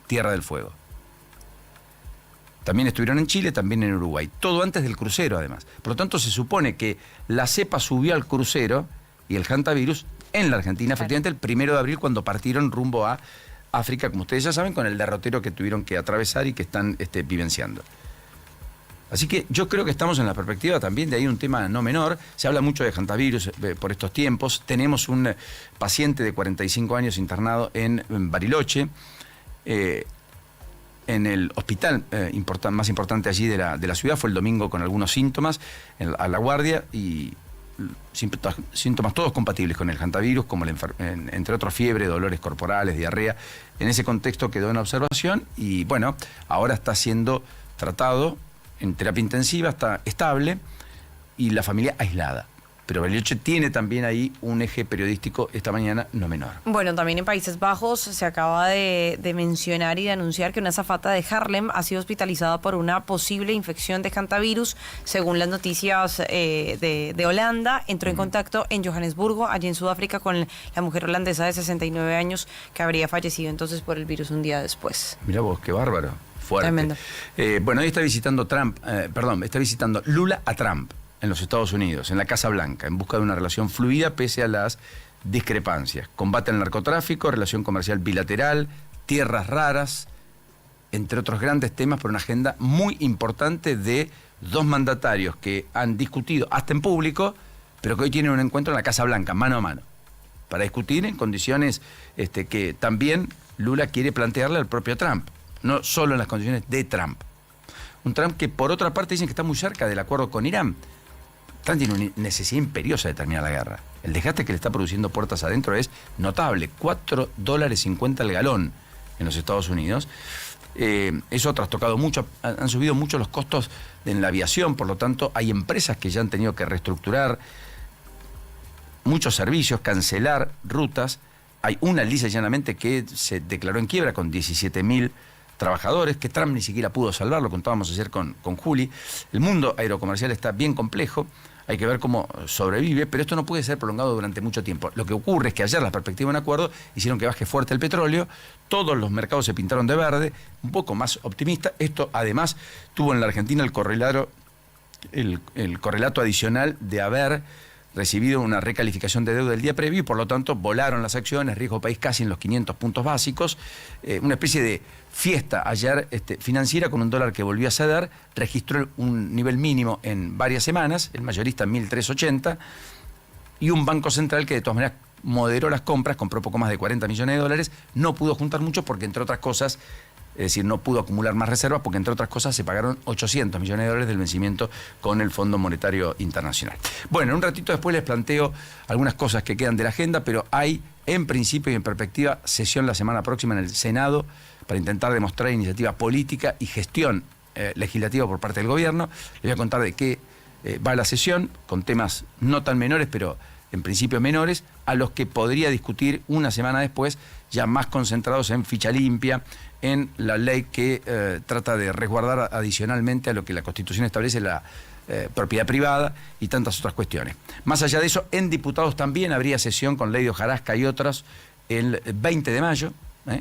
Tierra del Fuego. También estuvieron en Chile, también en Uruguay. Todo antes del crucero, además. Por lo tanto, se supone que la cepa subió al crucero y el hantavirus en la Argentina, efectivamente, el 1 de abril, cuando partieron rumbo a África, como ustedes ya saben, con el derrotero que tuvieron que atravesar y que están vivenciando. Así que yo creo que estamos en la perspectiva también de ahí un tema no menor. Se habla mucho de hantavirus por estos tiempos. Tenemos un paciente de 45 años internado en Bariloche, en el hospital más importante allí de la ciudad. Fue el domingo con algunos síntomas a la guardia y síntomas todos compatibles con el hantavirus, como entre otros fiebre, dolores corporales, diarrea. En ese contexto quedó en observación y bueno, ahora está siendo tratado en terapia intensiva, está estable y la familia aislada. Pero Bariloche tiene también ahí un eje periodístico esta mañana no menor. Bueno, también en Países Bajos se acaba de mencionar y de anunciar que una azafata de Haarlem ha sido hospitalizada por una posible infección de hantavirus. Según las noticias de Holanda, entró en contacto en Johannesburgo, allí en Sudáfrica, con la mujer holandesa de 69 años que habría fallecido entonces por el virus un día después. Mirá vos, qué bárbaro. Fuerte. Tremendo. Bueno, hoy está visitando está visitando Lula a Trump en los Estados Unidos, en la Casa Blanca, en busca de una relación fluida pese a las discrepancias. Combate al narcotráfico, relación comercial bilateral, tierras raras, entre otros grandes temas, por una agenda muy importante de dos mandatarios que han discutido hasta en público, pero que hoy tienen un encuentro en la Casa Blanca, mano a mano, para discutir en condiciones que también Lula quiere plantearle al propio Trump, no solo en las condiciones de Trump. Un Trump que, por otra parte, dicen que está muy cerca del acuerdo con Irán. Trump tiene una necesidad imperiosa de terminar la guerra. El desgaste que le está produciendo puertas adentro es notable. $4.50 el galón en los Estados Unidos. Eso ha trastocado mucho, han subido mucho los costos en la aviación, por lo tanto hay empresas que ya han tenido que reestructurar muchos servicios, cancelar rutas. Hay una lisa llanamente que se declaró en quiebra con 17.000 trabajadores, que Trump ni siquiera pudo salvar, lo contábamos ayer con Juli. El mundo aerocomercial está bien complejo, hay que ver cómo sobrevive, pero esto no puede ser prolongado durante mucho tiempo. Lo que ocurre es que ayer las perspectivas de un acuerdo hicieron que baje fuerte el petróleo, todos los mercados se pintaron de verde, un poco más optimista. Esto además tuvo en la Argentina el correlato adicional de haber recibido una recalificación de deuda el día previo y por lo tanto volaron las acciones, riesgo país casi en los 500 puntos básicos, una especie de fiesta ayer financiera con un dólar que volvió a ceder, registró un nivel mínimo en varias semanas, el mayorista 1.380, y un banco central que de todas maneras moderó las compras, compró poco más de 40 millones de dólares, no pudo juntar mucho porque entre otras cosas, es decir, no pudo acumular más reservas porque, entre otras cosas, se pagaron 800 millones de dólares del vencimiento con el Fondo Monetario Internacional. Bueno, en un ratito después les planteo algunas cosas que quedan de la agenda, pero hay, en principio y en perspectiva, sesión la semana próxima en el Senado para intentar demostrar iniciativa política y gestión legislativa por parte del gobierno. Les voy a contar de qué va la sesión, con temas no tan menores, pero en principio menores, a los que podría discutir una semana después, ya más concentrados en ficha limpia, en la ley que trata de resguardar adicionalmente a lo que la Constitución establece la propiedad privada y tantas otras cuestiones. Más allá de eso, en diputados también habría sesión con ley de hojarasca y otras el 20 de mayo,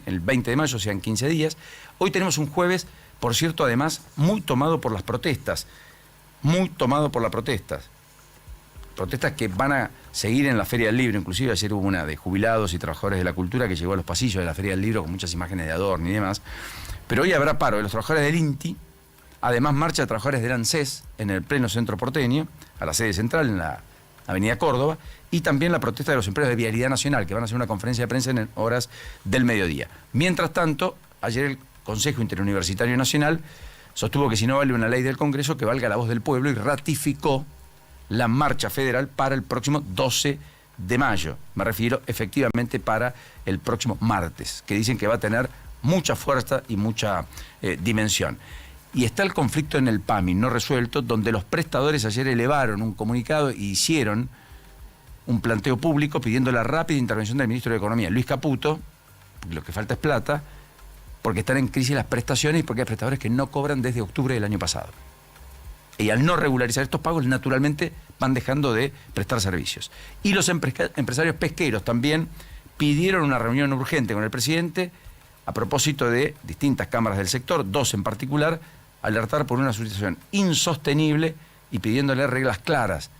el 20 de mayo, o sea, en 15 días. Hoy tenemos un jueves, por cierto, además, muy tomado por las protestas, protestas que van a seguir en la Feria del Libro. Inclusive ayer hubo una de jubilados y trabajadores de la cultura que llegó a los pasillos de la Feria del Libro con muchas imágenes de Adorno y demás. Pero hoy habrá paro de los trabajadores del INTI, además marcha de trabajadores del ANSES en el pleno centro porteño, a la sede central en la avenida Córdoba, y también la protesta de los empleados de Vialidad Nacional, que van a hacer una conferencia de prensa en horas del mediodía. Mientras tanto, ayer el Consejo Interuniversitario Nacional sostuvo que si no vale una ley del Congreso, que valga la voz del pueblo, y ratificó la marcha federal para el próximo 12 de mayo. Me refiero efectivamente para el próximo martes, que dicen que va a tener mucha fuerza y mucha dimensión. Y está el conflicto en el PAMI no resuelto, donde los prestadores ayer elevaron un comunicado e hicieron un planteo público pidiendo la rápida intervención del ministro de Economía, Luis Caputo, porque lo que falta es plata, porque están en crisis las prestaciones y porque hay prestadores que no cobran desde octubre del año pasado. Y al no regularizar estos pagos, naturalmente van dejando de prestar servicios. Y los empresarios pesqueros también pidieron una reunión urgente con el presidente a propósito de distintas cámaras del sector, dos en particular, alertar por una situación insostenible y pidiéndole reglas claras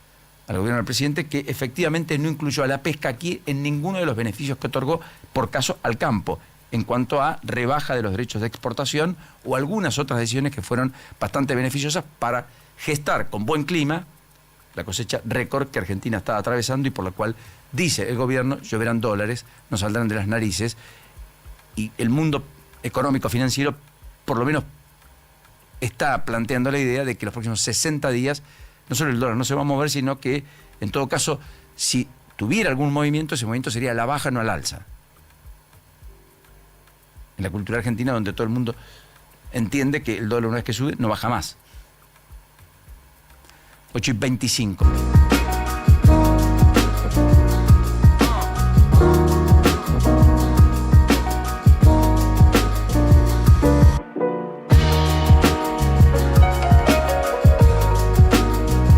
al gobierno del presidente, que efectivamente no incluyó a la pesca aquí en ninguno de los beneficios que otorgó por caso al campo, en cuanto a rebaja de los derechos de exportación o algunas otras decisiones que fueron bastante beneficiosas para gestar con buen clima la cosecha récord que Argentina está atravesando y por la cual, dice el gobierno, lloverán dólares, nos saldrán de las narices, y el mundo económico financiero por lo menos está planteando la idea de que los próximos 60 días no solo el dólar no se va a mover, sino que en todo caso, si tuviera algún movimiento, ese movimiento sería a la baja, no al alza. En la cultura argentina, donde todo el mundo entiende que el dólar una vez que sube no baja más. 8:25.